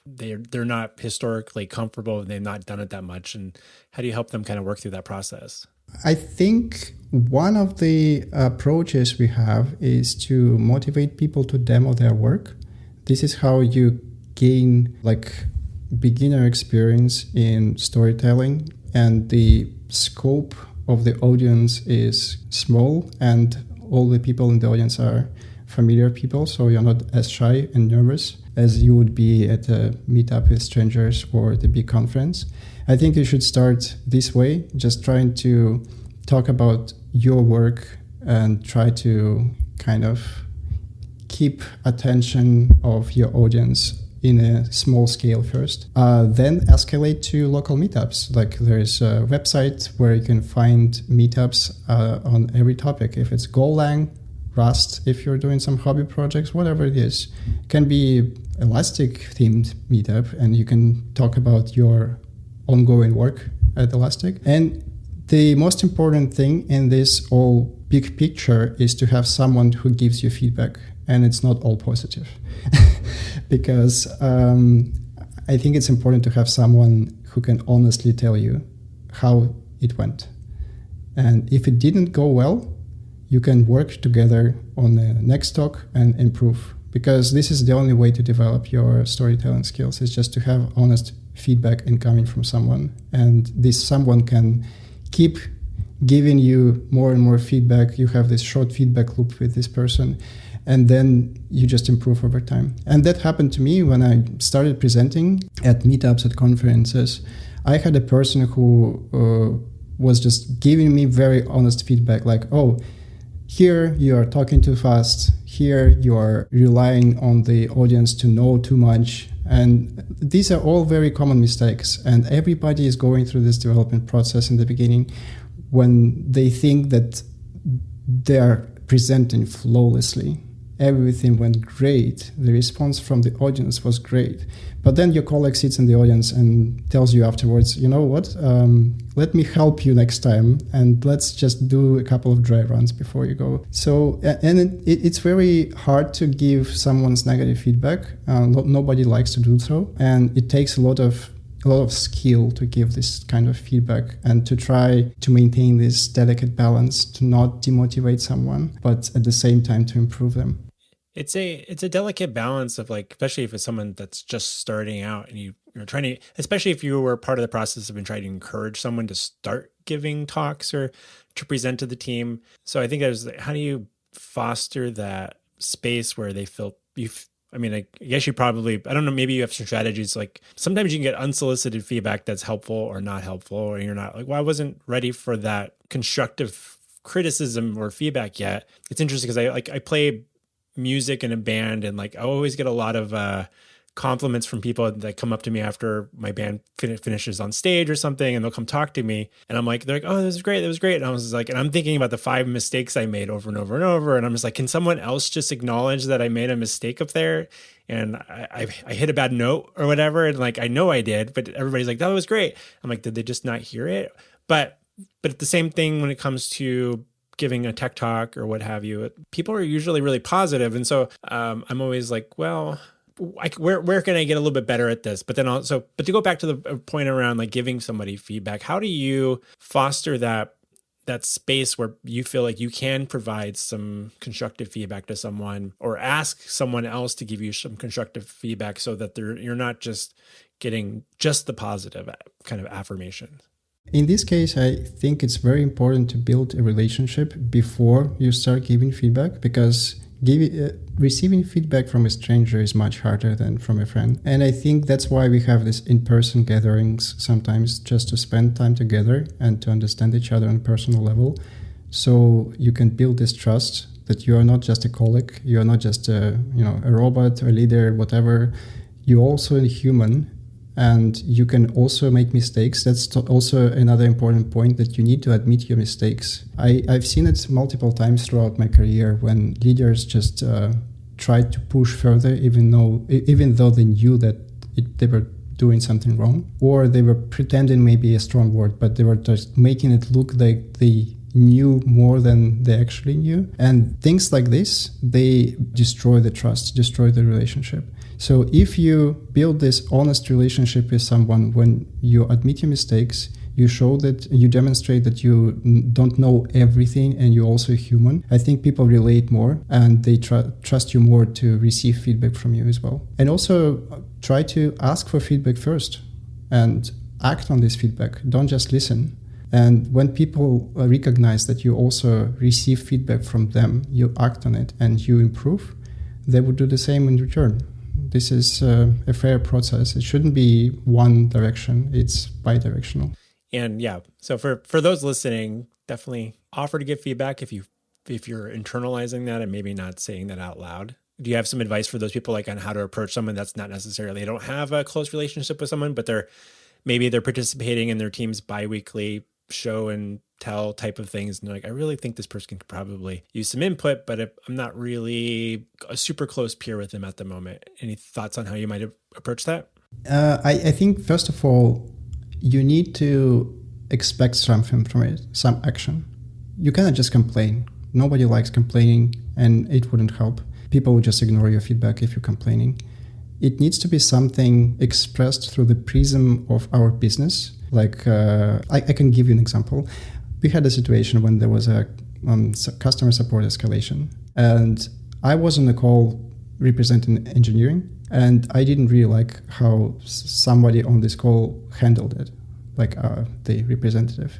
not historically comfortable and they've not done it that much? And how do you help them kind of work through that process? I think one of the approaches we have is to motivate people to demo their work. This is how you gain like beginner experience in storytelling, and the scope of the audience is small and all the people in the audience are familiar people, so you're not as shy and nervous as you would be at a meetup with strangers or the big conference. I think you should start this way, just trying to talk about your work and try to kind of keep attention of your audience in a small scale first. Then escalate to local meetups. Like there's a website where you can find meetups on every topic. If it's Golang, Rust, if you're doing some hobby projects, whatever it is. It can be Elastic themed meetup and you can talk about your ongoing work at Elastic. And the most important thing in this all big picture is to have someone who gives you feedback, and it's not all positive. Because I think it's important to have someone who can honestly tell you how it went. And if it didn't go well, you can work together on the next talk and improve. Because this is the only way to develop your storytelling skills, is just to have honest feedback incoming from someone. And this someone can keep giving you more and more feedback. You have this short feedback loop with this person, and then you just improve over time. And that happened to me when I started presenting at meetups, at conferences. I had a person who was just giving me very honest feedback, like, oh, here you are talking too fast. Here you are relying on the audience to know too much. And these are all very common mistakes. And everybody is going through this development process in the beginning when they think that they are presenting flawlessly. Everything went great. The response from the audience was great. But then your colleague sits in the audience and tells you afterwards, you know what, let me help you next time and let's just do a couple of dry runs before you go. So, and it's very hard to give someone's negative feedback. Nobody likes to do so. And it takes a lot of skill to give this kind of feedback and to try to maintain this delicate balance, to not demotivate someone, but at the same time to improve them. It's a delicate balance of, like, especially if it's someone that's just starting out and you're trying to, especially if you were part of the process of trying to encourage someone to start giving talks or to present to the team. So I think how do you foster that space where they feel I guess you probably, I don't know, maybe you have some strategies. Like sometimes you can get unsolicited feedback that's helpful or not helpful, or you're not like, well, I wasn't ready for that constructive criticism or feedback yet. It's interesting because I play music in a band, and like I always get a lot of compliments from people that come up to me after my band finishes on stage or something, and they'll come talk to me, and I'm like, they're like, oh, that was great. And I was like, and I'm thinking about the 5 mistakes I made over and over and over, and I'm just like, can someone else just acknowledge that I made a mistake up there and I hit a bad note or whatever, and like I know I did, but everybody's like, that was great. I'm like, did they just not hear it? But the same thing when it comes to giving a tech talk or what have you, people are usually really positive. And so I'm always like, well, where can I get a little bit better at this? But then also, but to go back to the point around like giving somebody feedback, how do you foster that space where you feel like you can provide some constructive feedback to someone or ask someone else to give you some constructive feedback so that you're not just getting just the positive kind of affirmation? In this case, I think it's very important to build a relationship before you start giving feedback, because Receiving feedback from a stranger is much harder than from a friend. And I think that's why we have this in-person gatherings sometimes, just to spend time together and to understand each other on a personal level. So you can build this trust that you are not just a colleague, you are not just a robot or leader, whatever. You're also a human, and you can also make mistakes. That's also another important point, that you need to admit your mistakes. I've seen it multiple times throughout my career when leaders just tried to push further, even though they knew that they were doing something wrong, or they were pretending, maybe a strong word, but they were just making it look like they knew more than they actually knew. And things like this, they destroy the trust, destroy the relationship. So if you build this honest relationship with someone, when you admit your mistakes, you show that you demonstrate that you don't know everything and you're also human, I think people relate more and they trust you more to receive feedback from you as well. And also try to ask for feedback first and act on this feedback. Don't just listen. And when people recognize that you also receive feedback from them, you act on it and you improve, they would do the same in return. This is a fair process. It shouldn't be one direction. It's bi-directional. And yeah, so for those listening, definitely offer to give feedback if you're internalizing that and maybe not saying that out loud. Do you have some advice for those people, like on how to approach someone that's not necessarily, they don't have a close relationship with someone, but they're participating in their team's biweekly show and tell type of things, and they're like, I really think this person could probably use some input, but I'm not really a super close peer with them at the moment. Any thoughts on how you might approach that? I think, first of all, you need to expect something from it, some action. You cannot just complain. Nobody likes complaining, and it wouldn't help. People will just ignore your feedback if you're complaining. It needs to be something expressed through the prism of our business. Like, I can give you an example. We had a situation when there was a customer support escalation, and I was on a call representing engineering, and I didn't really like how somebody on this call handled it, like the representative.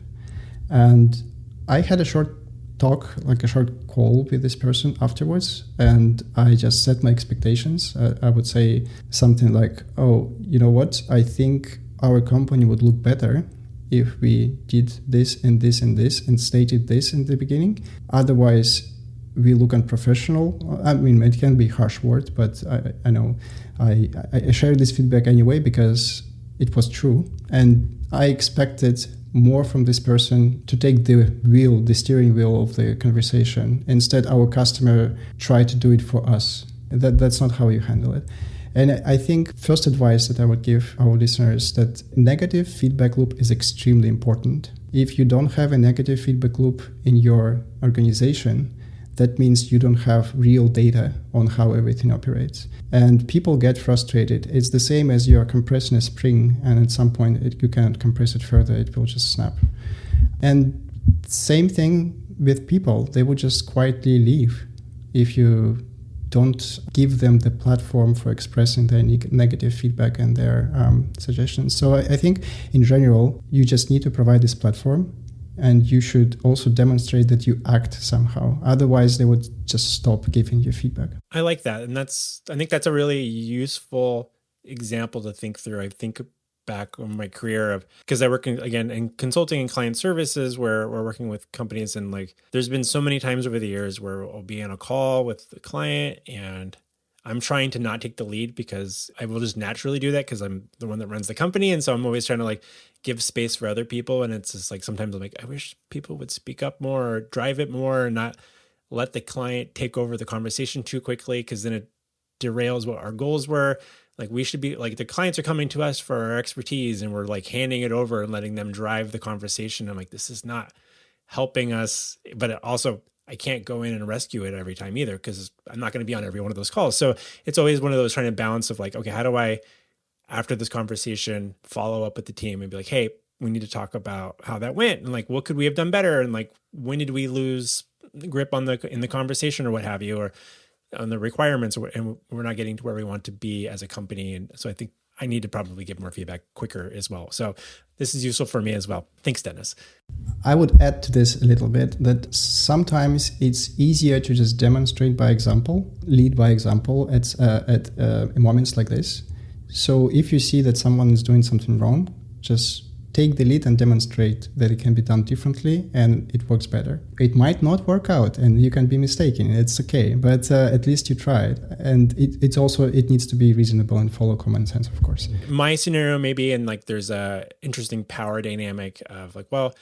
And I had a short talk, like a short call with this person afterwards, and I just set my expectations. I would say something like, oh, you know what, I think our company would look better if we did this and this and this and stated this in the beginning. Otherwise, we look unprofessional. I mean, it can be harsh word, but I know I shared this feedback anyway because it was true. And I expected more from this person to take the steering wheel of the conversation. Instead, our customer tried to do it for us. That's not how you handle it. And I think first advice that I would give our listeners, that negative feedback loop is extremely important. If you don't have a negative feedback loop in your organization, that means you don't have real data on how everything operates. And people get frustrated. It's the same as you are compressing a spring, and at some point you cannot compress it further, it will just snap. And same thing with people. They will just quietly leave if you don't give them the platform for expressing their negative feedback and their suggestions. So I think in general, you just need to provide this platform, and you should also demonstrate that you act somehow. Otherwise, they would just stop giving you feedback. I like that. And I think that's a really useful example to think through. I think back on my career because I work in consulting and client services where we're working with companies, and like there's been so many times over the years where I'll be on a call with the client and I'm trying to not take the lead because I will just naturally do that because I'm the one that runs the company. And so I'm always trying to like give space for other people. And it's just like, sometimes I'm like, I wish people would speak up more or drive it more and not let the client take over the conversation too quickly, because then it derails what our goals were. Like we should be like, the clients are coming to us for our expertise and we're like handing it over and letting them drive the conversation. I'm like, this is not helping us, but it also, I can't go in and rescue it every time either, because I'm not going to be on every one of those calls. So it's always one of those trying to balance of like, okay, how do I, after this conversation, follow up with the team and be like, hey, we need to talk about how that went. And like, what could we have done better? And like, when did we lose grip on in the conversation or what have you, or on the requirements, and we're not getting to where we want to be as a company. And so I think I need to probably give more feedback quicker as well. So this is useful for me as well. Thanks, Denis. I would add to this a little bit that sometimes it's easier to just demonstrate by example, lead by example at moments like this. So if you see that someone is doing something wrong, just take the lead and demonstrate that it can be done differently and it works better. It might not work out and you can be mistaken. It's okay, but at least you tried. And it needs to be reasonable and follow common sense, of course. My scenario maybe, and like there's a interesting power dynamic of like, well,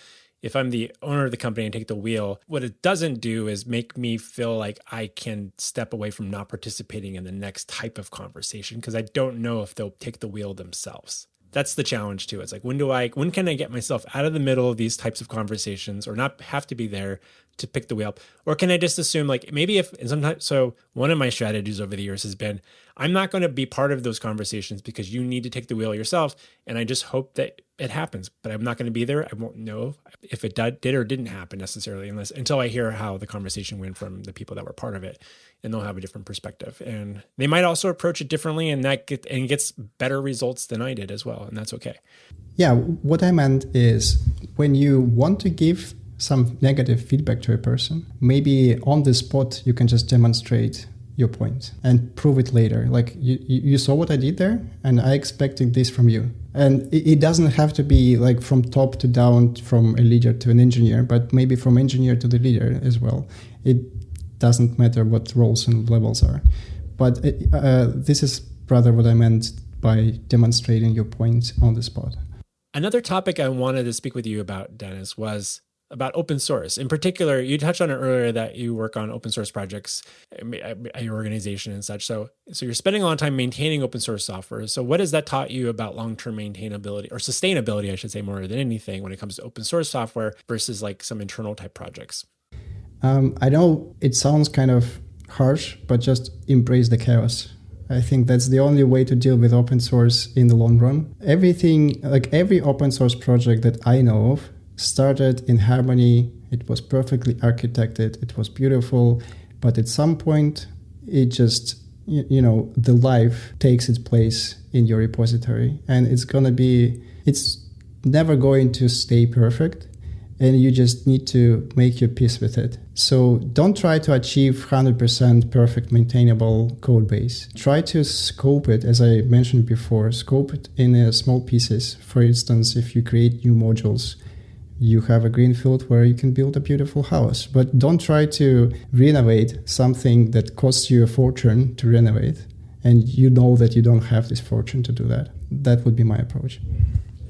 if I'm the owner of the company and take the wheel, what it doesn't do is make me feel like I can step away from not participating in the next type of conversation because I don't know if they'll take the wheel themselves. That's the challenge too. It's like, when can I get myself out of the middle of these types of conversations or not have to be there to pick the wheel up? Or can I just assume like maybe so one of my strategies over the years has been, I'm not going to be part of those conversations because you need to take the wheel yourself. And I just hope that it happens, but I'm not going to be there. I won't know if it did or didn't happen necessarily until I hear how the conversation went from the people that were part of it. And they'll have a different perspective. And they might also approach it differently and gets better results than I did as well. And that's okay. Yeah, what I meant is when you want to give some negative feedback to a person, maybe on the spot, you can just demonstrate your point and prove it later. Like you saw what I did there and I expected this from you. And it doesn't have to be like from top to down, from a leader to an engineer, but maybe from engineer to the leader as well. It doesn't matter what roles and levels are. But this is rather what I meant by demonstrating your point on the spot. Another topic I wanted to speak with you about, Denis, was about open source. In particular, you touched on it earlier that you work on open source projects at your organization and such. So you're spending a lot of time maintaining open source software. So what has that taught you about long-term maintainability or sustainability, I should say, more than anything when it comes to open source software versus like some internal type projects? I know it sounds kind of harsh, but just embrace the chaos. I think that's the only way to deal with open source in the long run. Everything, like every open source project that I know of, started in harmony. It was perfectly architected. It was beautiful. But at some point, it just, the life takes its place in your repository. And it's never going to stay perfect. And you just need to make your peace with it. So don't try to achieve 100% perfect maintainable code base. Try to scope it, as I mentioned before, scope it in small pieces. For instance, if you create new modules, you have a greenfield where you can build a beautiful house. But don't try to renovate something that costs you a fortune to renovate. And you know that you don't have this fortune to do that. That would be my approach.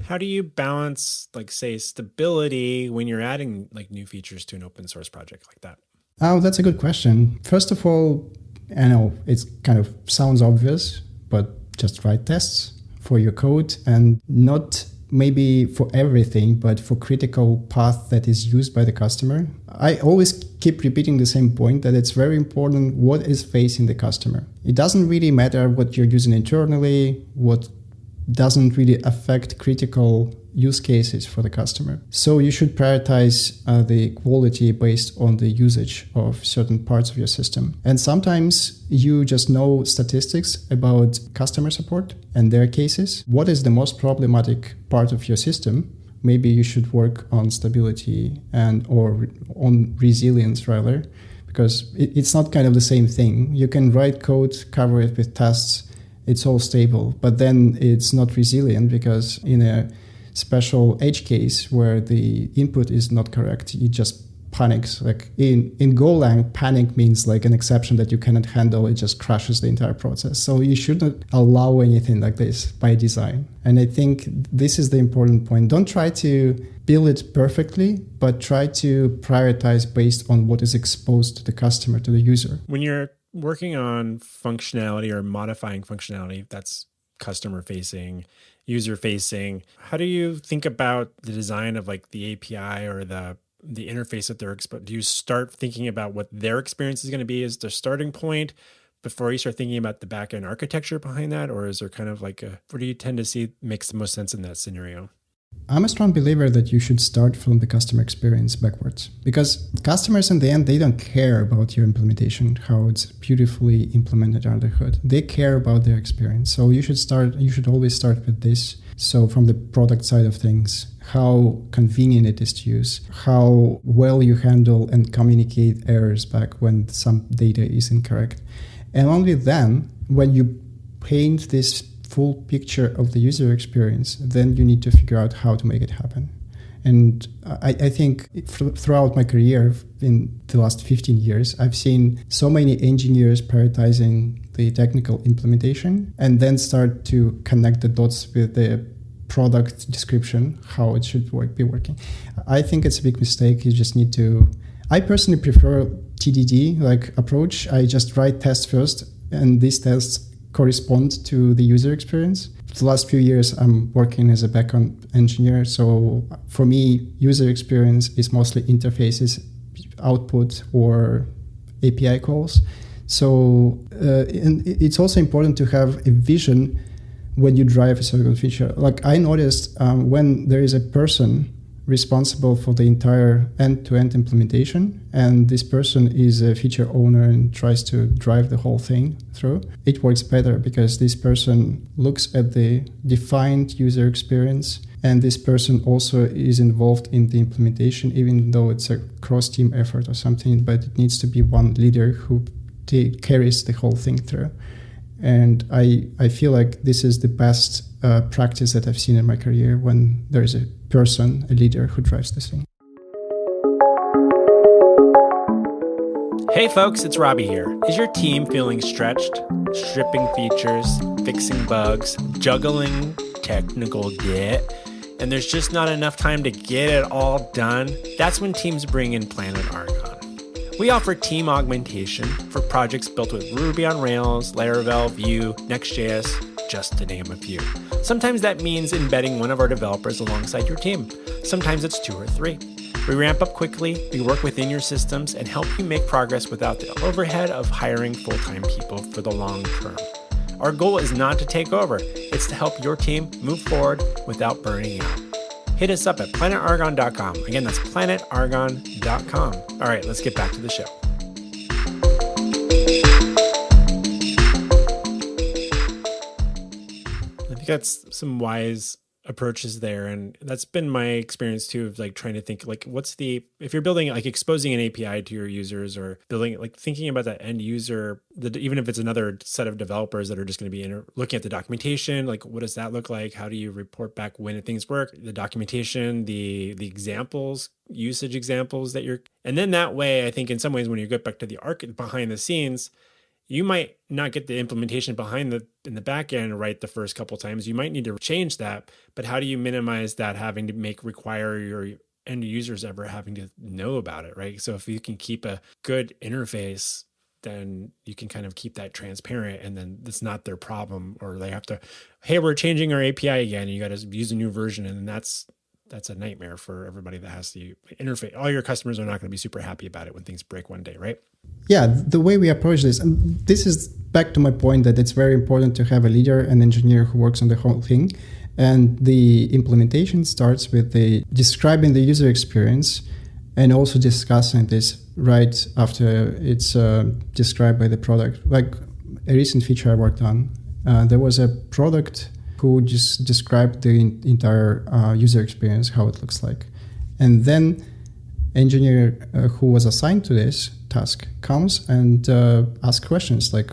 How do you balance, like, say, stability when you're adding like new features to an open source project like that? Oh, that's a good question. First of all, I know it kind of sounds obvious, but just write tests for your code and not maybe for everything, but for critical path that is used by the customer. I always keep repeating the same point that it's very important what is facing the customer. It doesn't really matter what you're using internally, what doesn't really affect critical use cases for the customer. So you should prioritize the quality based on the usage of certain parts of your system. And sometimes you just know statistics about customer support and their cases. What is the most problematic part of your system? Maybe you should work on stability or on resilience rather, because it's not kind of the same thing. You can write code, cover it with tests, it's all stable, but then it's not resilient because in a special edge case where the input is not correct, it just panics. Like in Golang, panic means like an exception that you cannot handle. It just crashes the entire process. So you shouldn't allow anything like this by design. And I think this is the important point. Don't try to build it perfectly, but try to prioritize based on what is exposed to the customer, to the user. When you're working on functionality or modifying functionality that's customer facing, user facing, how do you think about the design of like the API or the interface that they're exposed? Do you start thinking about what their experience is going to be as their starting point before you start thinking about the backend architecture behind that? Or is there kind of like what do you tend to see makes the most sense in that scenario? I'm a strong believer that you should start from the customer experience backwards, because customers in the end, they don't care about your implementation, how it's beautifully implemented under the hood. They care about their experience. So you should always start with this. So from the product side of things, how convenient it is to use, how well you handle and communicate errors back when some data is incorrect. And only then, when you paint this full picture of the user experience, then you need to figure out how to make it happen. And I think throughout my career, in the last 15 years, I've seen so many engineers prioritizing the technical implementation and then start to connect the dots with the product description, how it should be working. I think it's a big mistake. You just need to... I personally prefer TDD approach. I just write tests first, and these tests correspond to the user experience. For the last few years, I'm working as a backend engineer. So for me, user experience is mostly interfaces, output, or API calls. So and it's also important to have a vision when you drive a certain feature. Like I noticed when there is a person responsible for the entire end-to-end implementation, and this person is a feature owner and tries to drive the whole thing through, it works better because this person looks at the defined user experience, and this person also is involved in the implementation, even though it's a cross-team effort or something, but it needs to be one leader who carries the whole thing through. And I feel like this is the best practice that I've seen in my career, when there is a person, a leader who drives this thing. Hey folks, it's Robbie here. Is your team feeling stretched, stripping features, fixing bugs, juggling technical debt, and there's just not enough time to get it all done? That's when teams bring in Planet Argon. We offer team augmentation for projects built with Ruby on Rails, Laravel, Vue, Next.js, just to name a few. Sometimes that means embedding one of our developers alongside your team. Sometimes it's 2 or 3. We ramp up quickly, we work within your systems, and help you make progress without the overhead of hiring full-time people for the long term. Our goal is not to take over, it's to help your team move forward without burning out. Hit us up at planetargon.com. Again, that's planetargon.com. All right, let's get back to the show. I think that's some wise approaches there, and that's been my experience too, of like trying to think like if you're building like exposing an API to your users, or building like thinking about that end user, even if it's another set of developers that are just going to be looking at the documentation, like what does that look like, how do you report back when things work, the documentation, the examples, usage examples and then that way I think in some ways when you get back to the behind the scenes, you might not get the implementation in the back end right the first couple times. You might need to change that, but how do you minimize that having to require your end users ever having to know about it, right? So if you can keep a good interface, then you can kind of keep that transparent, and then it's not their problem, or they have to, hey, we're changing our API again, and you got to use a new version, and that's a nightmare for everybody that has to interface. All your customers are not going to be super happy about it when things break one day, right? Yeah, the way we approach this, and this is back to my point that it's very important to have a leader, an engineer who works on the whole thing. And the implementation starts with describing the user experience and also discussing this right after it's described by the product. Like a recent feature I worked on, there was a product who just described the entire user experience, how it looks like. And then engineer who was assigned to this task comes and asks questions like,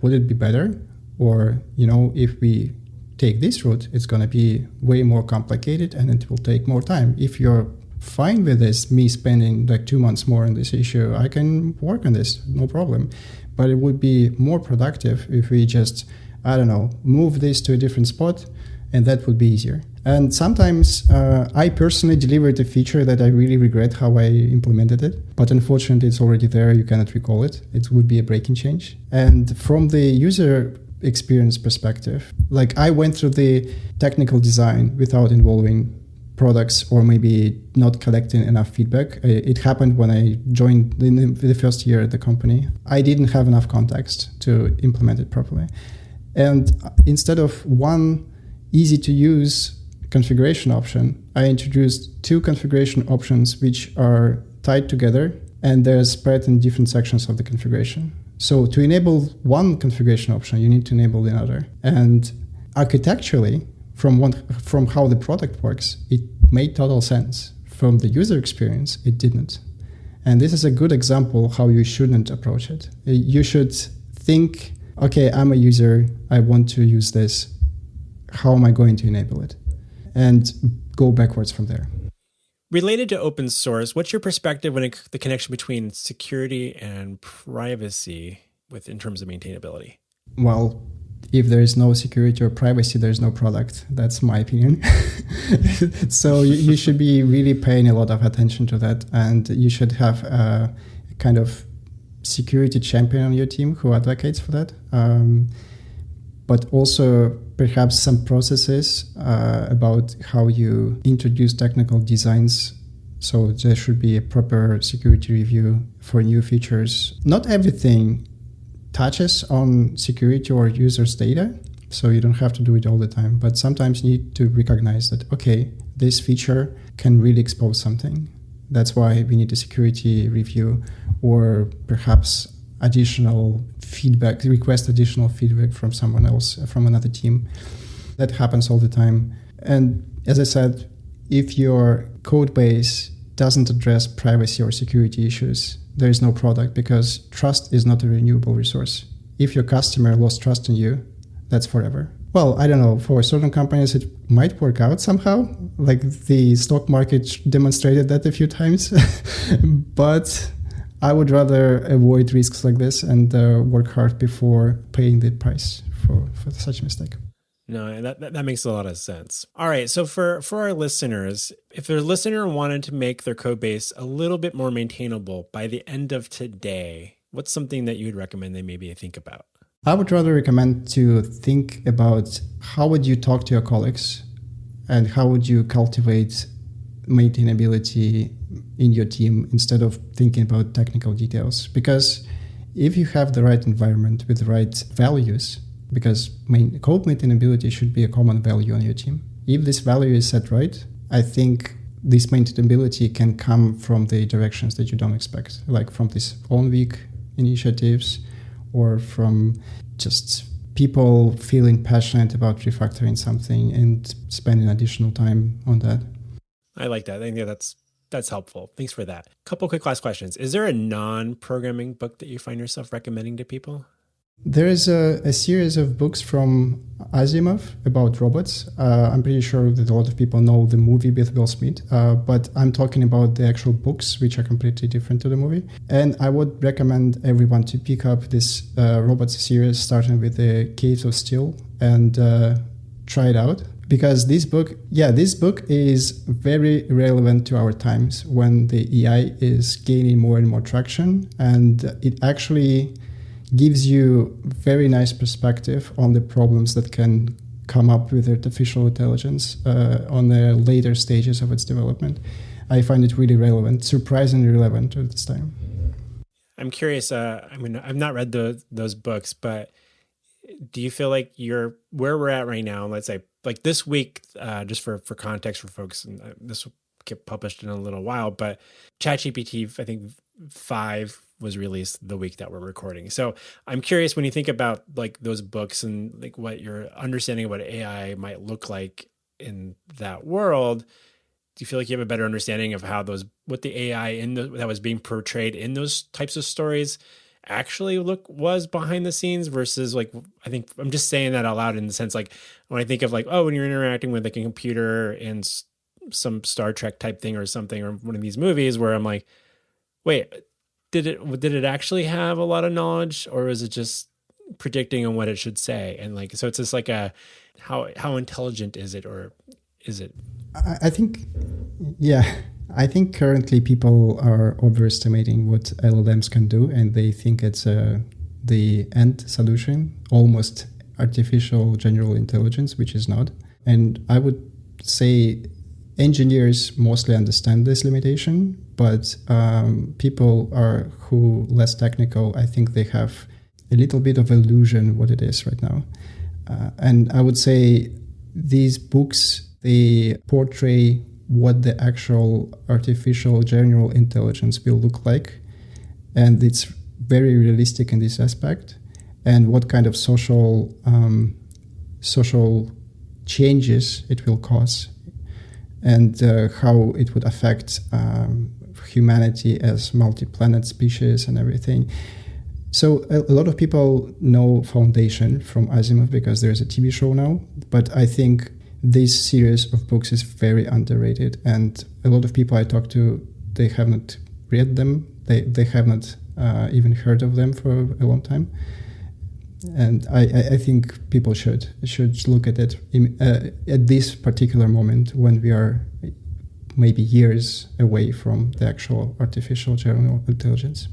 would it be better? Or, if we take this route, it's going to be way more complicated and it will take more time. If you're fine with this, me spending like 2 months more on this issue, I can work on this, no problem. But it would be more productive if we just, move this to a different spot, and that would be easier. And sometimes I personally delivered a feature that I really regret how I implemented it, but unfortunately it's already there, you cannot recall it. It would be a breaking change. And from the user experience perspective, like I went through the technical design without involving products or maybe not collecting enough feedback. It happened when I joined in the first year at the company. I didn't have enough context to implement it properly. And instead of one easy to use configuration option, I introduced 2 configuration options which are tied together and they're spread in different sections of the configuration. So to enable one configuration option, you need to enable the other. And architecturally, from how the product works, it made total sense. From the user experience, it didn't. And this is a good example how you shouldn't approach it. You should think, okay, I'm a user, I want to use this. How am I going to enable it? And go backwards from there. Related to open source, what's your perspective when the connection between security and privacy in terms of maintainability? Well, if there is no security or privacy, there's no product. That's my opinion. So you should be really paying a lot of attention to that. And you should have a kind of security champion on your team who advocates for that. But also perhaps some processes about how you introduce technical designs. So there should be a proper security review for new features. Not everything touches on security or users' data, so you don't have to do it all the time. But sometimes you need to recognize that, okay, this feature can really expose something. That's why we need a security review, or perhaps additional feedback, request additional feedback from someone else, from another team. That happens all the time. And as I said, if your code base doesn't address privacy or security issues, there is no product, because trust is not a renewable resource. If your customer lost trust in you, that's forever. Well, I don't know, for certain companies it might work out somehow, like the stock market demonstrated that a few times, but I would rather avoid risks like this and work hard before paying the price for such a mistake. No, that makes a lot of sense. All right. So for our listeners, if a listener wanted to make their code base a little bit more maintainable by the end of today, what's something that you would recommend they maybe think about? I would rather recommend to think about how would you talk to your colleagues and how would you cultivate maintainability in your team instead of thinking about technical details. Because if you have the right environment with the right values, because code maintainability should be a common value on your team. If this value is set right, I think this maintainability can come from the directions that you don't expect, like from these own week initiatives or from just people feeling passionate about refactoring something and spending additional time on that. I like that. I think that's helpful. Thanks for that. Couple quick last questions. Is there a non-programming book that you find yourself recommending to people? There is a series of books from Asimov about robots. I'm pretty sure that a lot of people know the movie with Will Smith, but I'm talking about the actual books, which are completely different to the movie. And I would recommend everyone to pick up this robots series, starting with the Caves of Steel, and try it out. Because this book is very relevant to our times when the AI is gaining more and more traction, and it actually gives you very nice perspective on the problems that can come up with artificial intelligence on the later stages of its development. I find it really relevant, surprisingly relevant at this time. I'm curious. I've not read those books, but do you feel like you're where we're at right now? Let's say like this week, just for context for folks, and this will get published in a little while, but ChatGPT, I think 5 was released the week that we're recording. So I'm curious, when you think about like those books and like what your understanding of what AI might look like in that world, do you feel like you have a better understanding of how what the AI that was being portrayed in those types of stories actually was behind the scenes versus like, I think I'm just saying that out loud in the sense, like when I think of like, oh, when you're interacting with like a computer in some Star Trek type thing or something, or one of these movies where I'm like, wait, did it actually have a lot of knowledge, or is it just predicting on what it should say? And like, so it's just like how intelligent is it, or is it? I think currently people are overestimating what LLMs can do, and they think it's the end solution, almost artificial general intelligence, which is not. And I would say engineers mostly understand this limitation, but people who less technical, I think they have a little bit of illusion what it is right now. And I would say these books, they portray what the actual artificial general intelligence will look like. And it's very realistic in this aspect. And what kind of social changes it will cause. and how it would affect humanity as multi-planet species and everything. So a lot of people know Foundation from Asimov because there's a TV show now, but I think this series of books is very underrated, and a lot of people I talk to, they have not read them, they have not even heard of them for a long time. And I think people should look at it at this particular moment when we are maybe years away from the actual artificial general intelligence.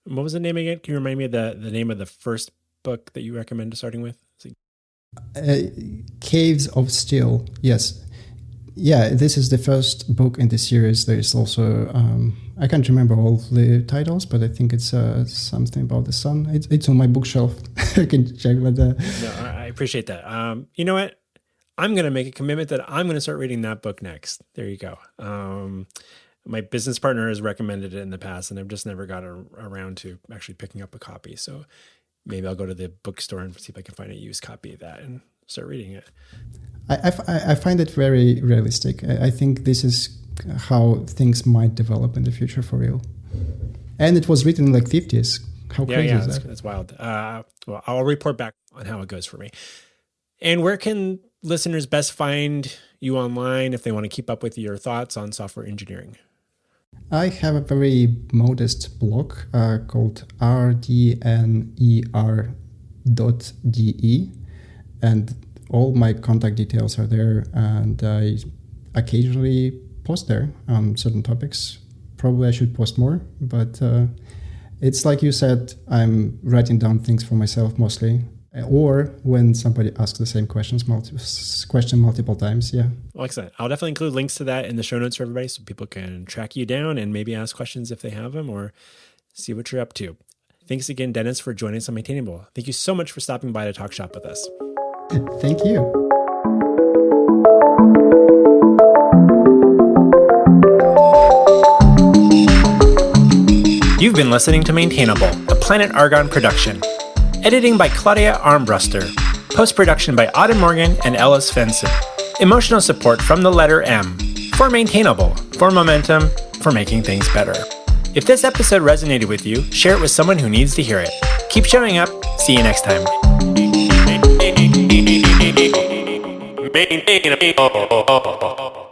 What was the name again? Can you remind me of the name of the first book that you recommend starting with? Caves of Steel. Yes. Yeah, this is the first book in the series. There is also, I can't remember all the titles, but I think it's something about the sun. It's on my bookshelf. I can check with that. No, I appreciate that. You know what? I'm going to make a commitment that I'm going to start reading that book next. There you go. My business partner has recommended it in the past, and I've just never got around to actually picking up a copy. So maybe I'll go to the bookstore and see if I can find a used copy of that and start reading it. I find it very realistic. I think this is how things might develop in the future for real. And it was written in like 50s. How crazy is that? That's wild. Well, I'll report back on how it goes for me. And where can listeners best find you online if they want to keep up with your thoughts on software engineering? I have a very modest blog called rdner.de, and all my contact details are there, and I occasionally post there on certain topics. Probably I should post more, but it's like you said, I'm writing down things for myself mostly, or when somebody asks the same question multiple times. Yeah. Well, excellent. I'll definitely include links to that in the show notes for everybody so people can track you down and maybe ask questions if they have them or see what you're up to. Thanks again, Denis, for joining us on Maintainable. Thank you so much for stopping by to talk shop with us. Thank you. You've been listening to Maintainable, a Planet Argon production. Editing by Claudia Armbruster. Post-production by Auden Morgan and Ellis Svensson. Emotional support from the letter M. For Maintainable, for momentum, for making things better. If this episode resonated with you, share it with someone who needs to hear it. Keep showing up. See you next time. Maintainable.